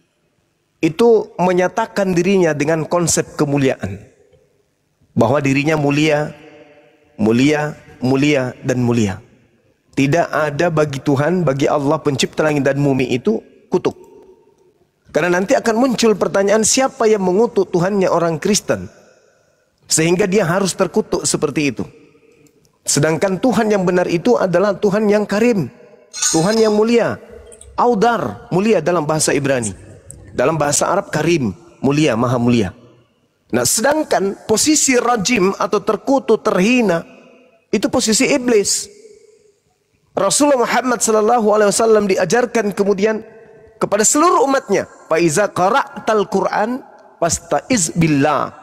Speaker 4: itu menyatakan dirinya dengan konsep kemuliaan. Bahwa dirinya mulia, mulia, mulia, dan mulia. Tidak ada bagi Tuhan, bagi Allah pencipta langit dan bumi itu kutuk. Karena nanti akan muncul pertanyaan siapa yang mengutuk Tuhannya orang Kristen. Sehingga dia harus terkutuk seperti itu. Sedangkan Tuhan yang benar itu adalah Tuhan yang karim. Tuhan yang mulia. Audar, mulia dalam bahasa Ibrani. Dalam bahasa Arab karim, mulia, maha mulia. Nah sedangkan posisi rajim atau terkutuk, terhina, itu posisi iblis. Rasulullah Muhammad SAW diajarkan kemudian kepada seluruh umatnya, faiza qara'tal Qur'an fasta'iz billah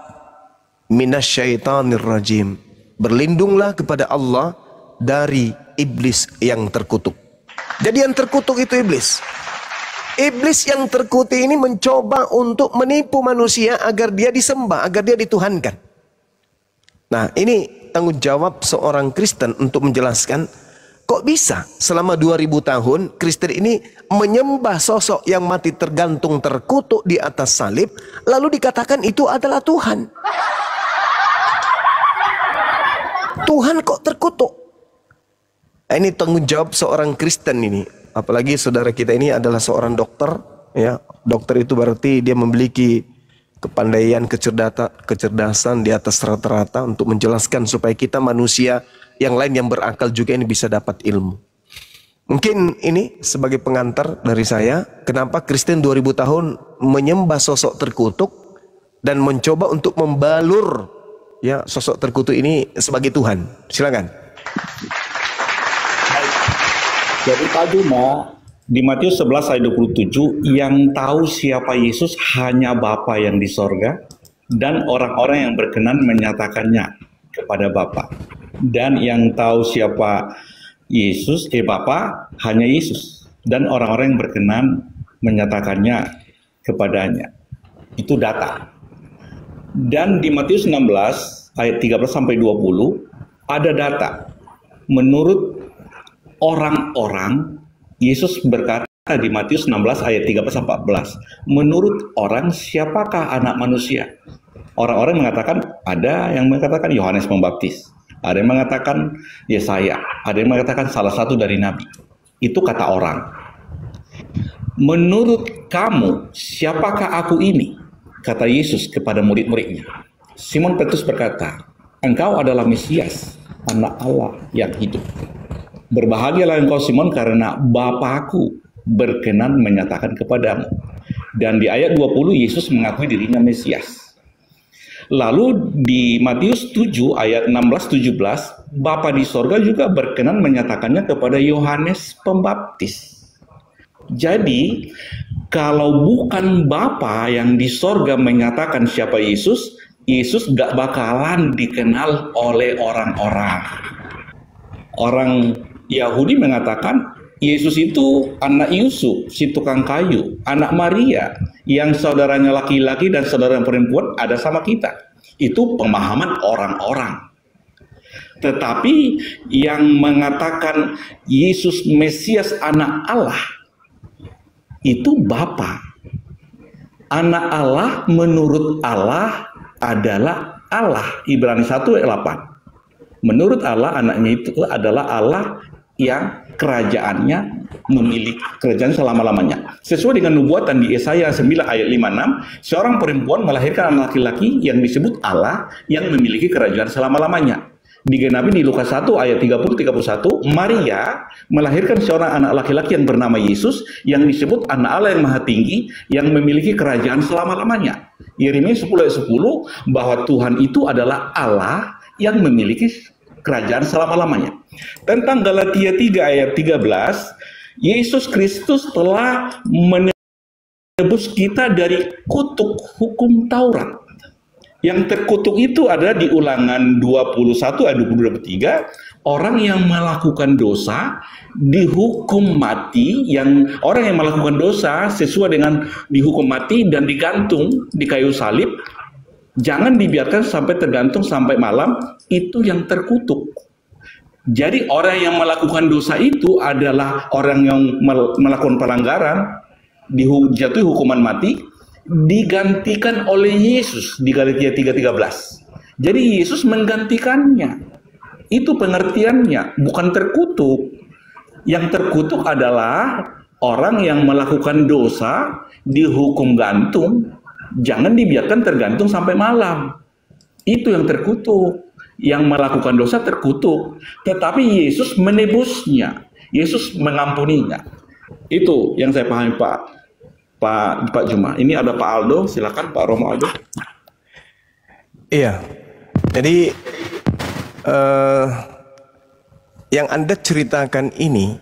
Speaker 4: minasyaitonir rajim. Berlindunglah kepada Allah dari iblis yang terkutuk. Jadi yang terkutuk itu iblis. Iblis yang terkutuk ini mencoba untuk menipu manusia agar dia disembah, agar dia dituhankan. Nah, ini tanggung jawab seorang Kristen untuk menjelaskan kok bisa selama 2000 tahun Kristen ini menyembah sosok yang mati tergantung terkutuk di atas salib, lalu dikatakan itu adalah Tuhan. Tuhan kok terkutuk? Nah, ini tanggung jawab seorang Kristen ini. Apalagi saudara kita ini adalah seorang dokter, ya. Dokter itu berarti dia memiliki kepandaian, kecerdasan di atas rata-rata untuk menjelaskan supaya kita manusia yang lain yang berakal juga ini bisa dapat ilmu. Mungkin ini sebagai pengantar dari saya, kenapa Kristen 2000 tahun menyembah sosok terkutuk dan mencoba untuk membalur ya sosok terkutuk ini sebagai Tuhan. Silakan.
Speaker 5: Jadi Pak Juma, di Matius 11 ayat 27, yang tahu siapa Yesus hanya Bapa yang di sorga dan orang-orang yang berkenan menyatakannya kepada Bapa. Dan yang tahu siapa Yesus, Bapa hanya Yesus dan orang-orang yang berkenan menyatakannya kepadanya. Itu data. Dan di Matius 16 ayat 13 sampai 20 ada data. Menurut orang-orang, Yesus berkata di Matius 16 ayat 13 sampai 14, menurut orang siapakah anak manusia? Orang-orang mengatakan, ada yang mengatakan Yohanes Pembaptis. Ada yang mengatakan Yesaya, ada yang mengatakan salah satu dari nabi. Itu kata orang. Menurut kamu, siapakah aku ini? Kata Yesus kepada murid-muridnya. Simon Petrus berkata, engkau adalah Mesias, anak Allah yang hidup. Berbahagialah engkau Simon karena Bapakku berkenan menyatakan kepadamu. Dan di ayat 20 Yesus mengakui dirinya Mesias. Lalu di Matius 7 ayat 16-17, Bapa di sorga juga berkenan menyatakannya kepada Yohanes Pembaptis. Jadi, kalau bukan Bapa yang di sorga menyatakan siapa Yesus, Yesus gak bakalan dikenal oleh orang-orang. Orang Yahudi mengatakan Yesus itu anak Yusuf, si tukang kayu, anak Maria, yang saudaranya laki-laki dan saudara perempuan ada sama kita. Itu pemahaman orang-orang. Tetapi yang mengatakan Yesus Mesias anak Allah, itu Bapa. Anak Allah menurut Allah adalah Allah. Ibrani 1 ayat 8. Menurut Allah, anaknya itu adalah Allah yang kerajaannya memiliki kerajaan selama-lamanya. Sesuai dengan nubuatan di Yesaya 9 ayat 56, seorang perempuan melahirkan anak laki-laki yang disebut Allah yang memiliki kerajaan selama-lamanya. Digenapi di Lukas 1 ayat 30-31, Maria melahirkan seorang anak laki-laki yang bernama Yesus yang disebut anak Allah yang maha tinggi yang memiliki kerajaan selama-lamanya. Yeremia 10 ayat 10 bahwa Tuhan itu adalah Allah yang memiliki kerajaan selama-lamanya. Tentang Galatia 3 ayat 13, Yesus Kristus telah menebus kita dari kutuk hukum Taurat. Yang terkutuk itu ada di Ulangan 21 ayat 22-23, orang yang melakukan dosa dihukum mati, orang yang melakukan dosa sesuai dengan dihukum mati dan digantung di kayu salib Jangan dibiarkan sampai tergantung sampai malam, itu yang terkutuk. Jadi orang yang melakukan dosa itu adalah orang yang melakukan pelanggaran, dijatuhi hukuman mati, digantikan oleh Yesus di Galatia 3:13. Jadi Yesus menggantikannya. Itu pengertiannya, bukan terkutuk. Yang terkutuk adalah orang yang melakukan dosa dihukum gantung. Jangan dibiarkan tergantung sampai malam. Itu yang terkutuk. Yang melakukan dosa terkutuk. Tetapi Yesus menebusnya. Yesus mengampuninya. Itu yang saya pahami Pak Juma. Ini ada Pak Aldo, silakan Pak Romo Aldo.
Speaker 4: Iya. Jadi yang Anda ceritakan ini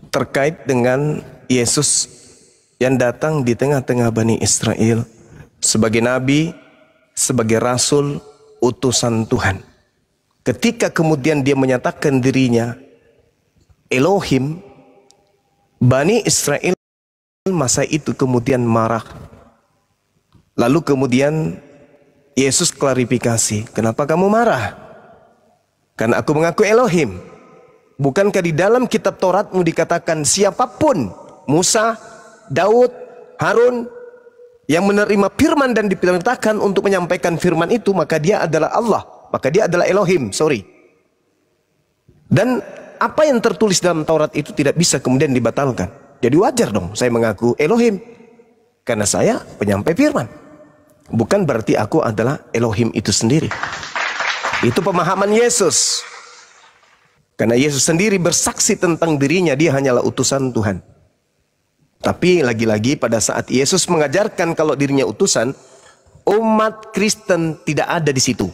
Speaker 4: terkait dengan Yesus yang datang di tengah-tengah Bani Israel sebagai nabi, sebagai rasul, utusan Tuhan. Ketika kemudian dia menyatakan dirinya Elohim, Bani Israel masa itu kemudian marah. Lalu kemudian Yesus klarifikasi, kenapa kamu marah? Karena aku mengaku Elohim. Bukankah di dalam kitab Tauratmu dikatakan siapapun, Musa, Daud, Harun, yang menerima firman dan diperintahkan untuk menyampaikan firman itu, maka dia adalah Allah, maka dia adalah Elohim, Dan apa yang tertulis dalam Taurat itu tidak bisa kemudian dibatalkan. Jadi wajar dong saya mengaku Elohim, karena saya penyampai firman. Bukan berarti aku adalah Elohim itu sendiri. Itu pemahaman Yesus. Karena Yesus sendiri bersaksi tentang dirinya, dia hanyalah utusan Tuhan. Tapi lagi-lagi pada saat Yesus mengajarkan kalau dirinya utusan, umat Kristen tidak ada di situ.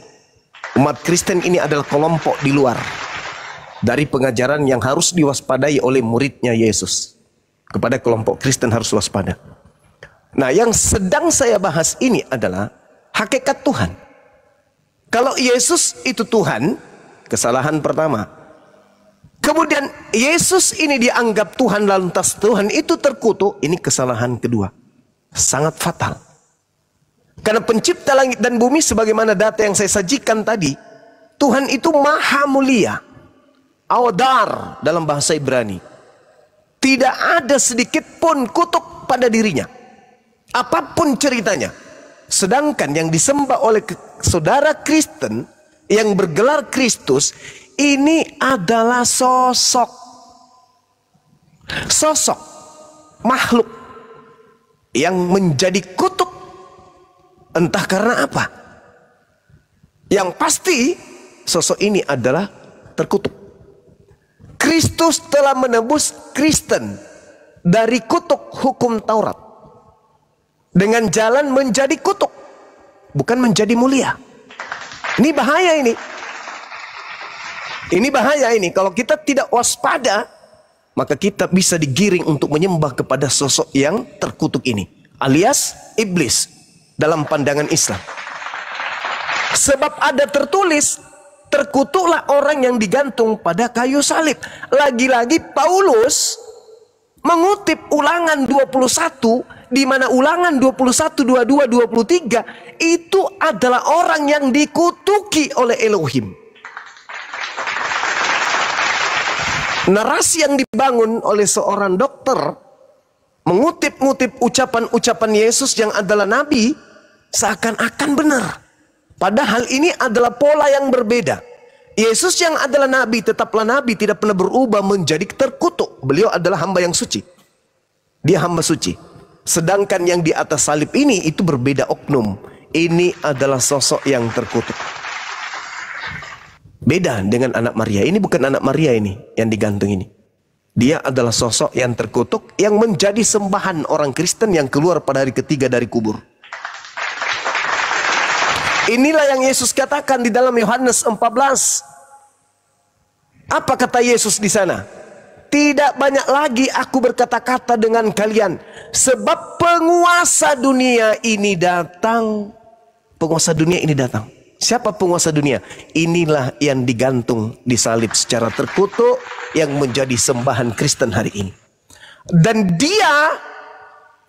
Speaker 4: Umat Kristen ini adalah kelompok di luar dari pengajaran yang harus diwaspadai oleh muridnya Yesus. Kepada kelompok Kristen harus waspada. Nah, yang sedang saya bahas ini adalah hakikat Tuhan. Kalau Yesus itu Tuhan, kesalahan pertama. Kemudian Yesus ini dianggap Tuhan, lantas Tuhan itu terkutuk, ini kesalahan kedua. Sangat fatal. Karena pencipta langit dan bumi sebagaimana data yang saya sajikan tadi, Tuhan itu maha mulia. Awadar dalam bahasa Ibrani. Tidak ada sedikit pun kutuk pada dirinya. Apapun ceritanya. Sedangkan yang disembah oleh saudara Kristen yang bergelar Kristus, ini adalah sosok makhluk yang menjadi kutuk. Entah karena apa. Yang pasti sosok ini adalah terkutuk. Kristus telah menebus Kristen dari kutuk hukum Taurat dengan jalan menjadi kutuk, bukan menjadi mulia. Ini bahaya ini. Ini bahaya ini. Kalau kita tidak waspada, maka kita bisa digiring untuk menyembah kepada sosok yang terkutuk ini, alias iblis dalam pandangan Islam. Sebab ada tertulis, terkutuklah orang yang digantung pada kayu salib. Lagi-lagi Paulus mengutip Ulangan 21, di mana Ulangan 21, 22, 23 itu adalah orang yang dikutuki oleh Elohim. Narasi yang dibangun oleh seorang dokter mengutip-ngutip ucapan-ucapan Yesus yang adalah nabi seakan-akan benar. Padahal ini adalah pola yang berbeda. Yesus yang adalah nabi tetaplah nabi, tidak pernah berubah menjadi terkutuk. Beliau adalah hamba yang suci. Dia hamba suci. Sedangkan yang di atas salib ini itu berbeda oknum. Ini adalah sosok yang terkutuk. Beda dengan anak Maria. Ini bukan anak Maria ini yang digantung ini. Dia adalah sosok yang terkutuk yang menjadi sembahan orang Kristen yang keluar pada hari ketiga dari kubur. Inilah yang Yesus katakan di dalam Yohanes 14. Apa kata Yesus di sana? Tidak banyak lagi aku berkata-kata dengan kalian, sebab penguasa dunia ini datang. Penguasa dunia ini datang. Siapa penguasa dunia? Inilah yang digantung di salib secara terkutuk, yang menjadi sembahan Kristen hari ini. Dan dia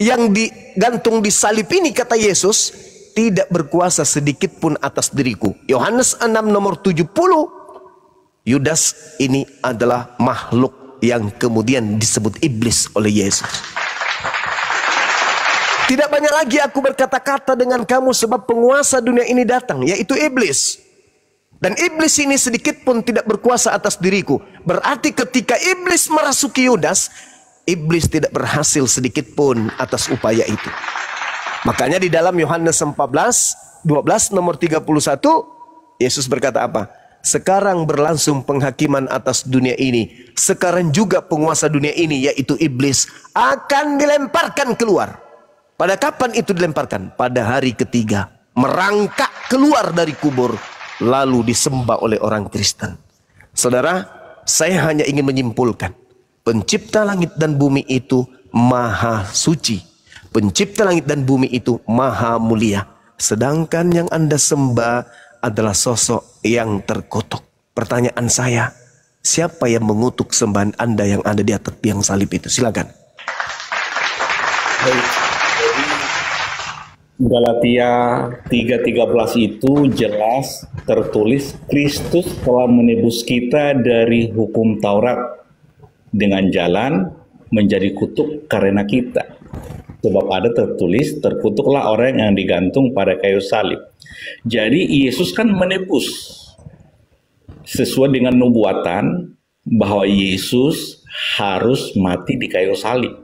Speaker 4: yang digantung di salib ini, kata Yesus,
Speaker 6: tidak berkuasa sedikit pun atas diriku. Yohanes 6 nomor 70. Yudas ini adalah makhluk yang kemudian disebut iblis oleh Yesus. Tidak banyak lagi aku berkata-kata dengan kamu sebab penguasa dunia ini datang, yaitu iblis. Dan iblis ini sedikit pun tidak berkuasa atas diriku. Berarti ketika iblis merasuki Yudas, iblis tidak berhasil sedikit pun atas upaya itu. Makanya di dalam Yohanes 14:12 nomor 31, Yesus berkata apa? Sekarang berlangsung penghakiman atas dunia ini. Sekarang juga penguasa dunia ini, yaitu iblis, akan dilemparkan keluar. Pada kapan itu dilemparkan? Pada hari ketiga. Merangkak keluar dari kubur, lalu disembah oleh orang Kristen. Saudara, saya hanya ingin menyimpulkan, pencipta langit dan bumi itu maha suci. Pencipta langit dan bumi itu maha mulia. Sedangkan yang Anda sembah adalah sosok yang terkutuk. Pertanyaan saya, siapa yang mengutuk sembahan Anda yang ada di atas tiang salib itu? Silakan.
Speaker 5: Galatia 3:13 itu jelas tertulis Kristus telah menebus kita dari hukum Taurat dengan jalan menjadi kutuk karena kita. Sebab ada tertulis terkutuklah orang yang digantung pada kayu salib. Jadi Yesus kan menebus sesuai dengan nubuatan bahwa Yesus harus mati di kayu salib.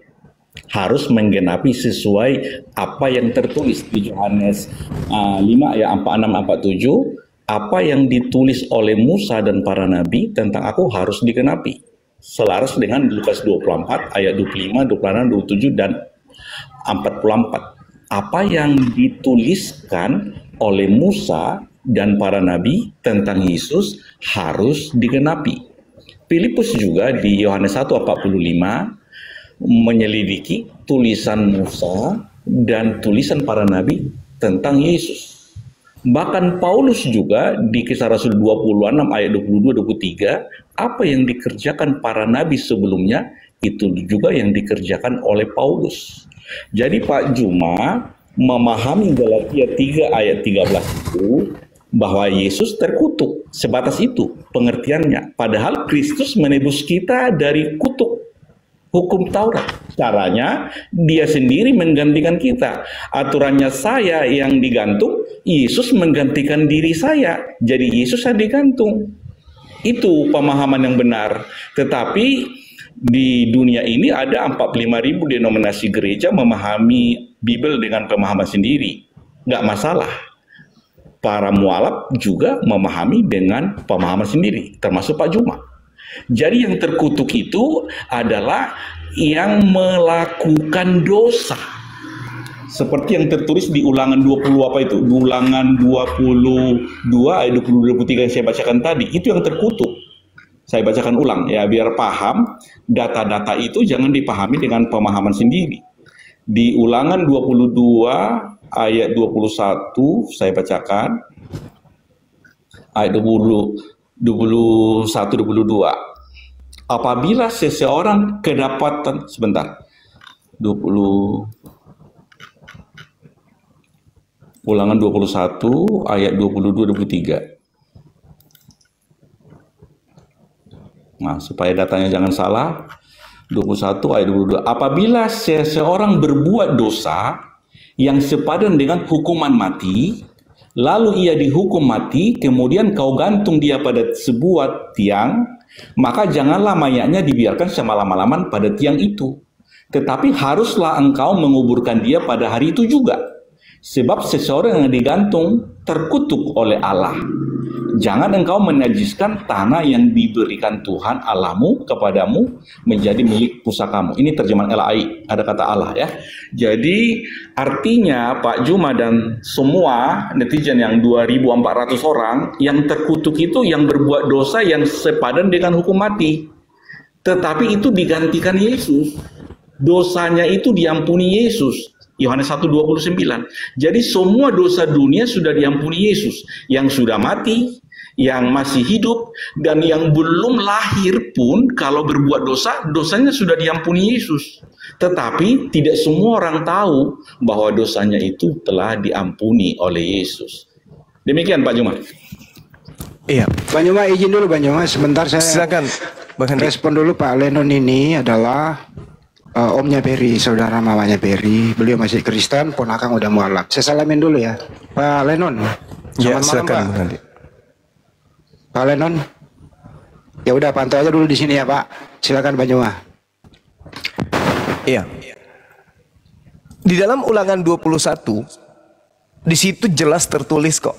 Speaker 5: Harus menggenapi sesuai apa yang tertulis di Yohanes 5 ayat 46-47. Apa yang ditulis oleh Musa dan para nabi tentang aku harus digenapi. Selaras dengan Lukas 24 ayat 25, 26, 27 dan 44. Apa yang dituliskan oleh Musa dan para nabi tentang Yesus harus digenapi. Filipus juga di Yohanes 1:45 menyelidiki tulisan Musa dan tulisan para nabi tentang Yesus. Bahkan Paulus juga di Kisah Rasul 26 ayat 22-23, apa yang dikerjakan para nabi sebelumnya itu juga yang dikerjakan oleh Paulus. Jadi Pak Juma memahami Galatia 3 ayat 13 itu bahwa Yesus terkutuk, sebatas itu pengertiannya. Padahal Kristus menebus kita dari kutuk hukum Taurat. Caranya dia sendiri menggantikan kita. Aturannya saya yang digantung, Yesus menggantikan diri saya. Jadi Yesus yang digantung. Itu pemahaman yang benar. Tetapi di dunia ini ada 45.000 denominasi gereja memahami Bible dengan pemahaman sendiri. Nggak masalah. Para mualaf juga memahami dengan pemahaman sendiri, termasuk Pak Juma. Jadi yang terkutuk itu adalah yang melakukan dosa. Seperti yang tertulis di Ulangan 20 apa itu? Di Ulangan 22 ayat 22-23 yang saya bacakan tadi, itu yang terkutuk. Saya bacakan ulang ya biar paham. Data-data itu jangan dipahami dengan pemahaman sendiri. Di Ulangan 22 ayat 21 saya bacakan ayat 21-22. Apabila seseorang kedapatan Ulangan 21 ayat 22-23. Nah, supaya datanya jangan salah. 21 ayat 22. Apabila seseorang berbuat dosa yang sepadan dengan hukuman mati, lalu ia dihukum mati, kemudian kau gantung dia pada sebuah tiang, maka janganlah mayatnya dibiarkan selama-lama pada tiang itu. Tetapi haruslah engkau menguburkan dia pada hari itu juga. Sebab seseorang yang digantung terkutuk oleh Allah. Jangan engkau menajiskan tanah yang diberikan Tuhan Allahmu kepadamu menjadi milik pusakamu. Ini terjemahan LAI, ada kata Allah ya. Jadi artinya Pak Juma dan semua netizen yang 2.400 orang yang terkutuk itu yang berbuat dosa yang sepadan dengan hukum mati. Tetapi itu digantikan Yesus. Dosanya itu diampuni Yesus. Yohanes 1:29. Jadi semua dosa dunia sudah diampuni Yesus. Yang sudah mati, yang masih hidup, dan yang belum lahir pun kalau berbuat dosa, dosanya sudah diampuni Yesus. Tetapi tidak semua orang tahu bahwa dosanya itu telah diampuni oleh Yesus. Demikian Pak Juma.
Speaker 3: Iya, Pak Juma izin dulu Pak Juma, sebentar saya
Speaker 6: Silakan, Bang Henry.
Speaker 3: respon dulu. Pak Lenon ini adalah omnya Peri, saudara mamanya Peri. Beliau masih Kristen, ponakan udah mualaf. Saya salamin dulu ya, Pak Lenon.
Speaker 6: Ya,
Speaker 3: Selamat malam,
Speaker 6: silakan
Speaker 3: Pak.
Speaker 6: Bang Henry.
Speaker 3: Pak Lenon, ya udah pantau aja dulu di sini ya Pak. Silakan Pak Juma.
Speaker 6: Iya. Di dalam Ulangan 21, di situ jelas tertulis kok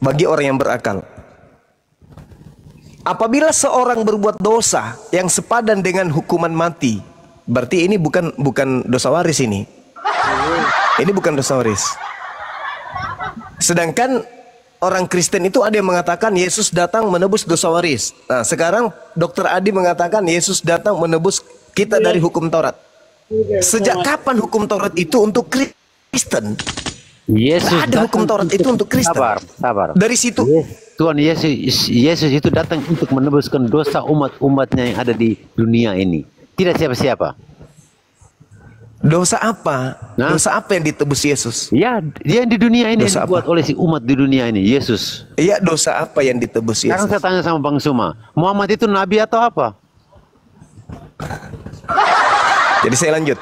Speaker 6: bagi orang yang berakal. Apabila seorang berbuat dosa yang sepadan dengan hukuman mati, berarti ini bukan dosa waris ini. Ini bukan dosa waris. Sedangkan orang Kristen itu ada yang mengatakan Yesus datang menebus dosa waris. Nah, sekarang Dr. Adi mengatakan Yesus datang menebus kita dari hukum Taurat. Sejak kapan hukum Taurat itu untuk Kristen?
Speaker 7: Yesus
Speaker 6: Nggak ada hukum Taurat itu untuk Kristen.
Speaker 7: Sabar.
Speaker 6: Dari situ
Speaker 7: Tuhan Yesus itu datang untuk menebuskan dosa umat-umatnya yang ada di dunia ini. Tidak siapa-siapa.
Speaker 6: dosa apa?
Speaker 7: Nah.
Speaker 6: Dosa apa yang ditebus Yesus?
Speaker 7: Ya, dia yang di dunia ini
Speaker 6: Dosa
Speaker 7: yang dibuat
Speaker 6: apa?
Speaker 7: oleh si umat di dunia ini, Yesus.
Speaker 6: Iya, dosa apa yang ditebus
Speaker 7: Sekarang
Speaker 6: Yesus?
Speaker 7: saya tanya sama Bang Suma, Muhammad itu nabi atau apa?
Speaker 6: Jadi saya lanjut.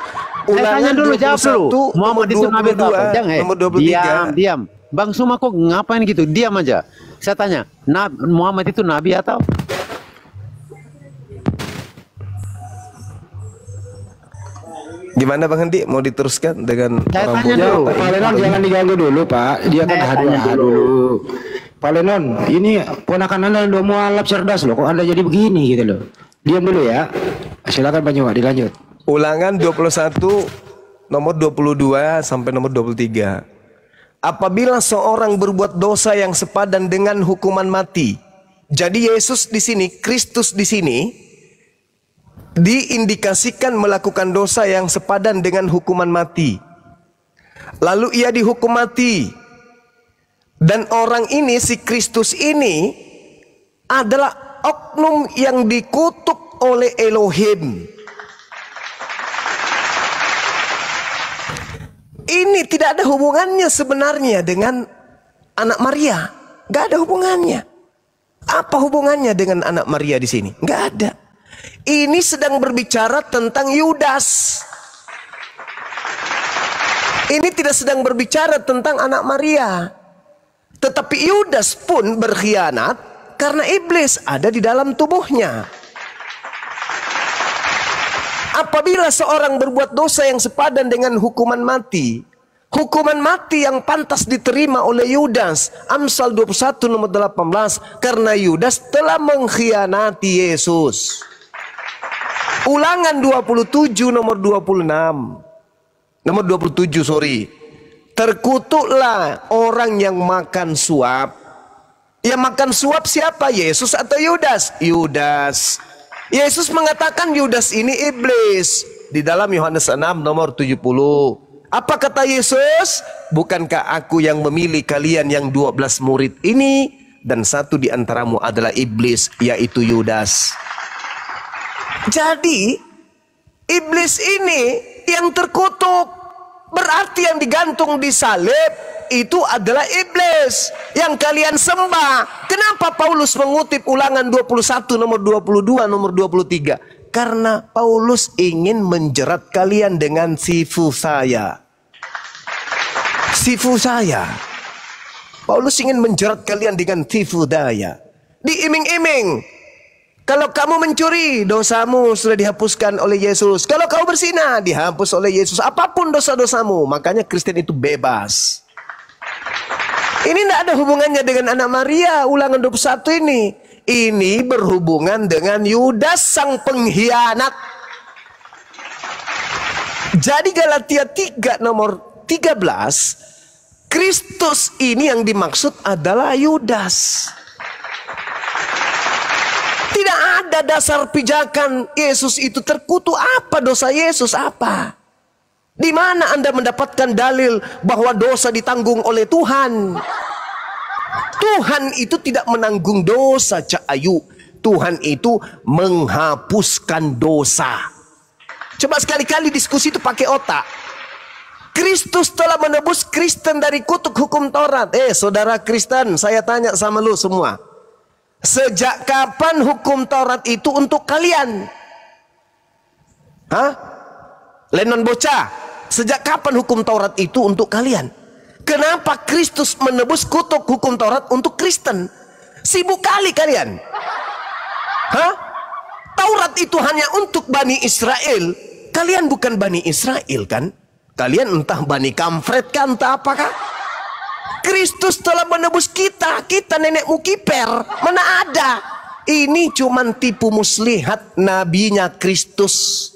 Speaker 7: Saya tanya dulu, jawab dulu. Muhammad itu nabi atau apa? Jangan,
Speaker 6: nomor 23.
Speaker 7: diam. Bang Suma kok ngapain gitu? Diam aja. Saya tanya, Muhammad itu nabi atau?
Speaker 6: Gimana Bang Hendi? Mau diteruskan dengan
Speaker 7: Saya
Speaker 6: orang
Speaker 7: tanya
Speaker 6: punya?
Speaker 7: dulu.
Speaker 3: Pak Lenon jangan diganggu dulu Pak. Dia kan
Speaker 7: Saya
Speaker 3: hadir
Speaker 7: tanya
Speaker 3: dulu. Pak Lenon, ini ponakan Anda udah mualaf cerdas loh. Kok Anda jadi begini gitu loh. Diam dulu ya. Silakan Pak Nyowa, dilanjut.
Speaker 6: Ulangan 21 nomor 22 sampai nomor 23. Apabila seorang berbuat dosa yang sepadan dengan hukuman mati. Jadi Yesus di sini, Kristus di sini diindikasikan melakukan dosa yang sepadan dengan hukuman mati. Lalu ia dihukum mati. Dan orang ini, si Kristus ini adalah oknum yang dikutuk oleh Elohim. Ini tidak ada hubungannya sebenarnya dengan anak Maria. Gak ada hubungannya. Apa hubungannya dengan anak Maria di sini? Gak ada. Ini sedang berbicara tentang Yudas. Ini tidak sedang berbicara tentang anak Maria. Tetapi Yudas pun berkhianat karena iblis ada di dalam tubuhnya. Apabila seorang berbuat dosa yang sepadan dengan hukuman mati yang pantas diterima oleh Yudas, Amsal 21 nomor 18, karena Yudas telah mengkhianati Yesus. Ulangan 27 nomor 27 sorry. Terkutuklah orang yang makan suap. Yang makan suap siapa? Yesus atau Yudas? Yudas. Yesus mengatakan Yudas ini iblis di dalam Yohanes 6 nomor 70. Apa kata Yesus? Bukankah aku yang memilih kalian yang 12 murid ini, dan satu di antaramu adalah iblis, yaitu Yudas. Jadi iblis ini yang terkutuk. Berarti yang digantung di salib itu adalah iblis yang kalian sembah. Kenapa Paulus mengutip Ulangan 21 nomor 22 nomor 23? Karena Paulus ingin menjerat kalian dengan sifu saya. Sifu saya. Paulus ingin menjerat kalian dengan sifu daya. Diiming-iming. Kalau kamu mencuri, dosamu sudah dihapuskan oleh Yesus. Kalau kamu berzina, dihapus oleh Yesus. Apapun dosa-dosamu. Makanya Kristen itu bebas. Ini tidak ada hubungannya dengan anak Maria, Ulangan 21 ini. Ini berhubungan dengan Yudas sang pengkhianat. Jadi Galatia 3 nomor 13, Kristus ini yang dimaksud adalah Yudas. Tidak ada dasar pijakan Yesus itu terkutuk. Apa dosa Yesus? Apa? Di mana Anda mendapatkan dalil bahwa dosa ditanggung oleh Tuhan? Tuhan itu tidak menanggung dosa, Cak Ayu. Tuhan itu menghapuskan dosa. Coba sekali-kali diskusi itu pakai otak. Kristus telah menebus Kristen dari kutuk hukum Taurat. Saudara Kristen, saya tanya sama lu semua. Sejak kapan hukum Taurat itu untuk kalian? Hah? Lennon bocah, sejak kapan hukum Taurat itu untuk kalian? Kenapa Kristus menebus kutuk hukum Taurat untuk Kristen? Sibuk kali kalian. Hah? Taurat itu hanya untuk Bani Israel. Kalian bukan Bani Israel kan? Kalian entah Bani Kamfret kan, entah apakah. Kristus telah menebus kita. Kita nenekmu kiper. Mana ada? Ini cuman tipu muslihat nabinya Kristus.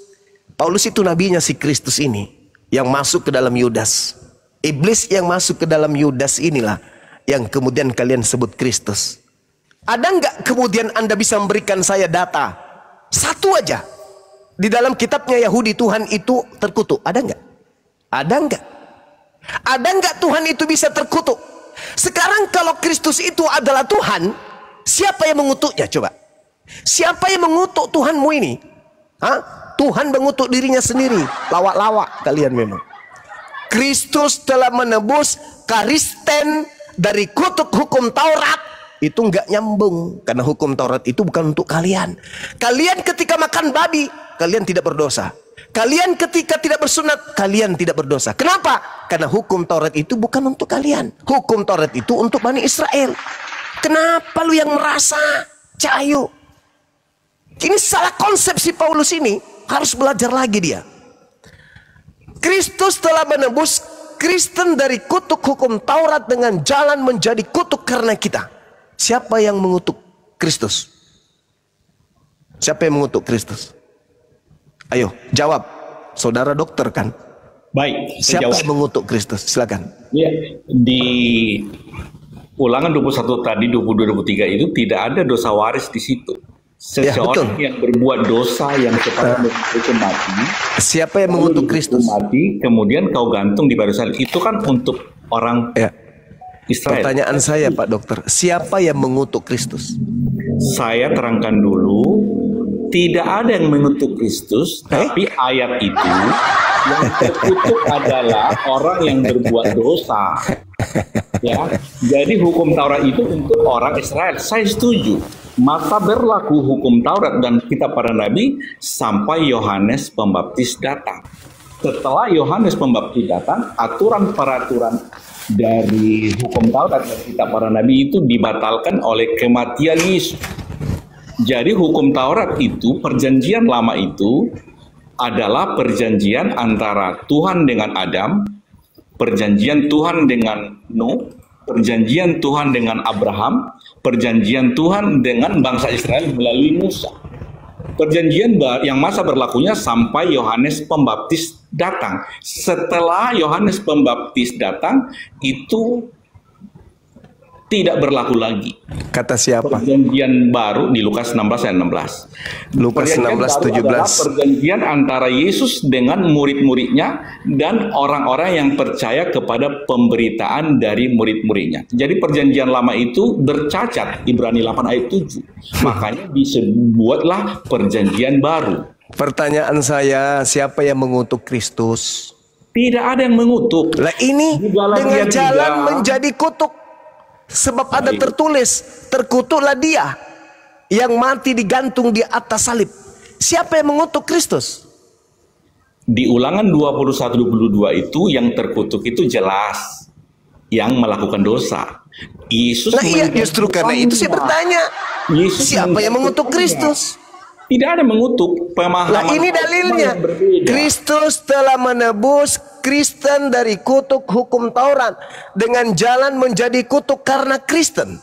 Speaker 6: Paulus itu nabinya si Kristus ini, yang masuk ke dalam Yudas. Iblis yang masuk ke dalam Yudas inilah yang kemudian kalian sebut Kristus. Ada nggak kemudian Anda bisa memberikan saya data? Satu aja. Di dalam kitabnya Yahudi Tuhan itu terkutuk. Ada nggak? Ada nggak? Ada nggak Tuhan itu bisa terkutuk? Sekarang kalau Kristus itu adalah Tuhan, siapa yang mengutuknya coba? Siapa yang mengutuk Tuhanmu ini? Hah? Tuhan mengutuk dirinya sendiri. Lawak-lawak kalian memang. Kristus telah menebus Kristen dari kutuk hukum Taurat. Itu nggak nyambung, karena hukum Taurat itu bukan untuk kalian. Kalian ketika makan babi, kalian tidak berdosa. Kalian ketika tidak bersunat, kalian tidak berdosa. Kenapa? Karena hukum Taurat itu bukan untuk kalian. Hukum Taurat itu untuk Bani Israel. Kenapa lu yang merasa cahayu? Ini salah konsep si Paulus ini. Harus belajar lagi dia. Kristus telah menebus Kristen dari kutuk hukum Taurat dengan jalan menjadi kutuk karena kita. Siapa yang mengutuk Kristus? Siapa yang mengutuk Kristus? Ayo jawab, saudara dokter kan?
Speaker 5: Baik,
Speaker 6: siapa yang mengutuk Kristus? Silakan.
Speaker 5: Ya, di Ulangan 21 tadi 22-23 itu tidak ada dosa waris di situ. Seseorang yang berbuat dosa yang sepatutnya dihukum mati.
Speaker 6: Siapa yang mengutuk Kristus?
Speaker 5: Mati, kemudian kau gantung di batu salib. Itu kan untuk orang Israel.
Speaker 6: Pertanyaan saya Pak Dokter, siapa yang mengutuk Kristus?
Speaker 5: Saya terangkan dulu. Tidak ada yang mengutuk Kristus, tapi ayat itu yang terkutuk adalah orang yang berbuat dosa. Ya, jadi hukum Taurat itu untuk orang Israel. Saya setuju. Maka berlaku hukum Taurat dan kitab para nabi sampai Yohanes Pembaptis datang. Setelah Yohanes Pembaptis datang, aturan-peraturan dari hukum Taurat dan kitab para nabi itu dibatalkan oleh kematian Yesus. Jadi hukum Taurat itu, perjanjian lama itu adalah perjanjian antara Tuhan dengan Adam, perjanjian Tuhan dengan Nuh, perjanjian Tuhan dengan Abraham, perjanjian Tuhan dengan bangsa Israel melalui Musa. Perjanjian yang masa berlakunya sampai Yohanes Pembaptis datang. Setelah Yohanes Pembaptis datang, itu tidak berlaku lagi.
Speaker 6: Kata siapa?
Speaker 5: Perjanjian baru di Lukas 16 ayat 16.
Speaker 6: Lukas 16:17.
Speaker 5: Perjanjian antara Yesus dengan murid-muridnya dan orang-orang yang percaya kepada pemberitaan dari murid-muridnya. Jadi perjanjian lama itu bercacat, Ibrani 8 ayat 7. Makanya dibuatlah perjanjian baru.
Speaker 6: Pertanyaan saya, siapa yang mengutuk Kristus?
Speaker 5: Tidak ada yang mengutuk.
Speaker 6: Lah ini dengan jalan menjadi kutuk. Sebab ada tertulis, terkutuklah dia yang mati digantung di atas salib. Siapa yang mengutuk Kristus?
Speaker 5: Di Ulangan 21-22 itu yang terkutuk itu jelas yang melakukan dosa. Yesus.
Speaker 6: Nah iya, justru karena itu saya bertanya, siapa yang mengutuk Kristus?
Speaker 5: Tidak ada mengutuk, pemahaman.
Speaker 6: Nah ini dalilnya. Kristus telah menebus Kristen dari kutuk hukum Taurat dengan jalan menjadi kutuk karena Kristen.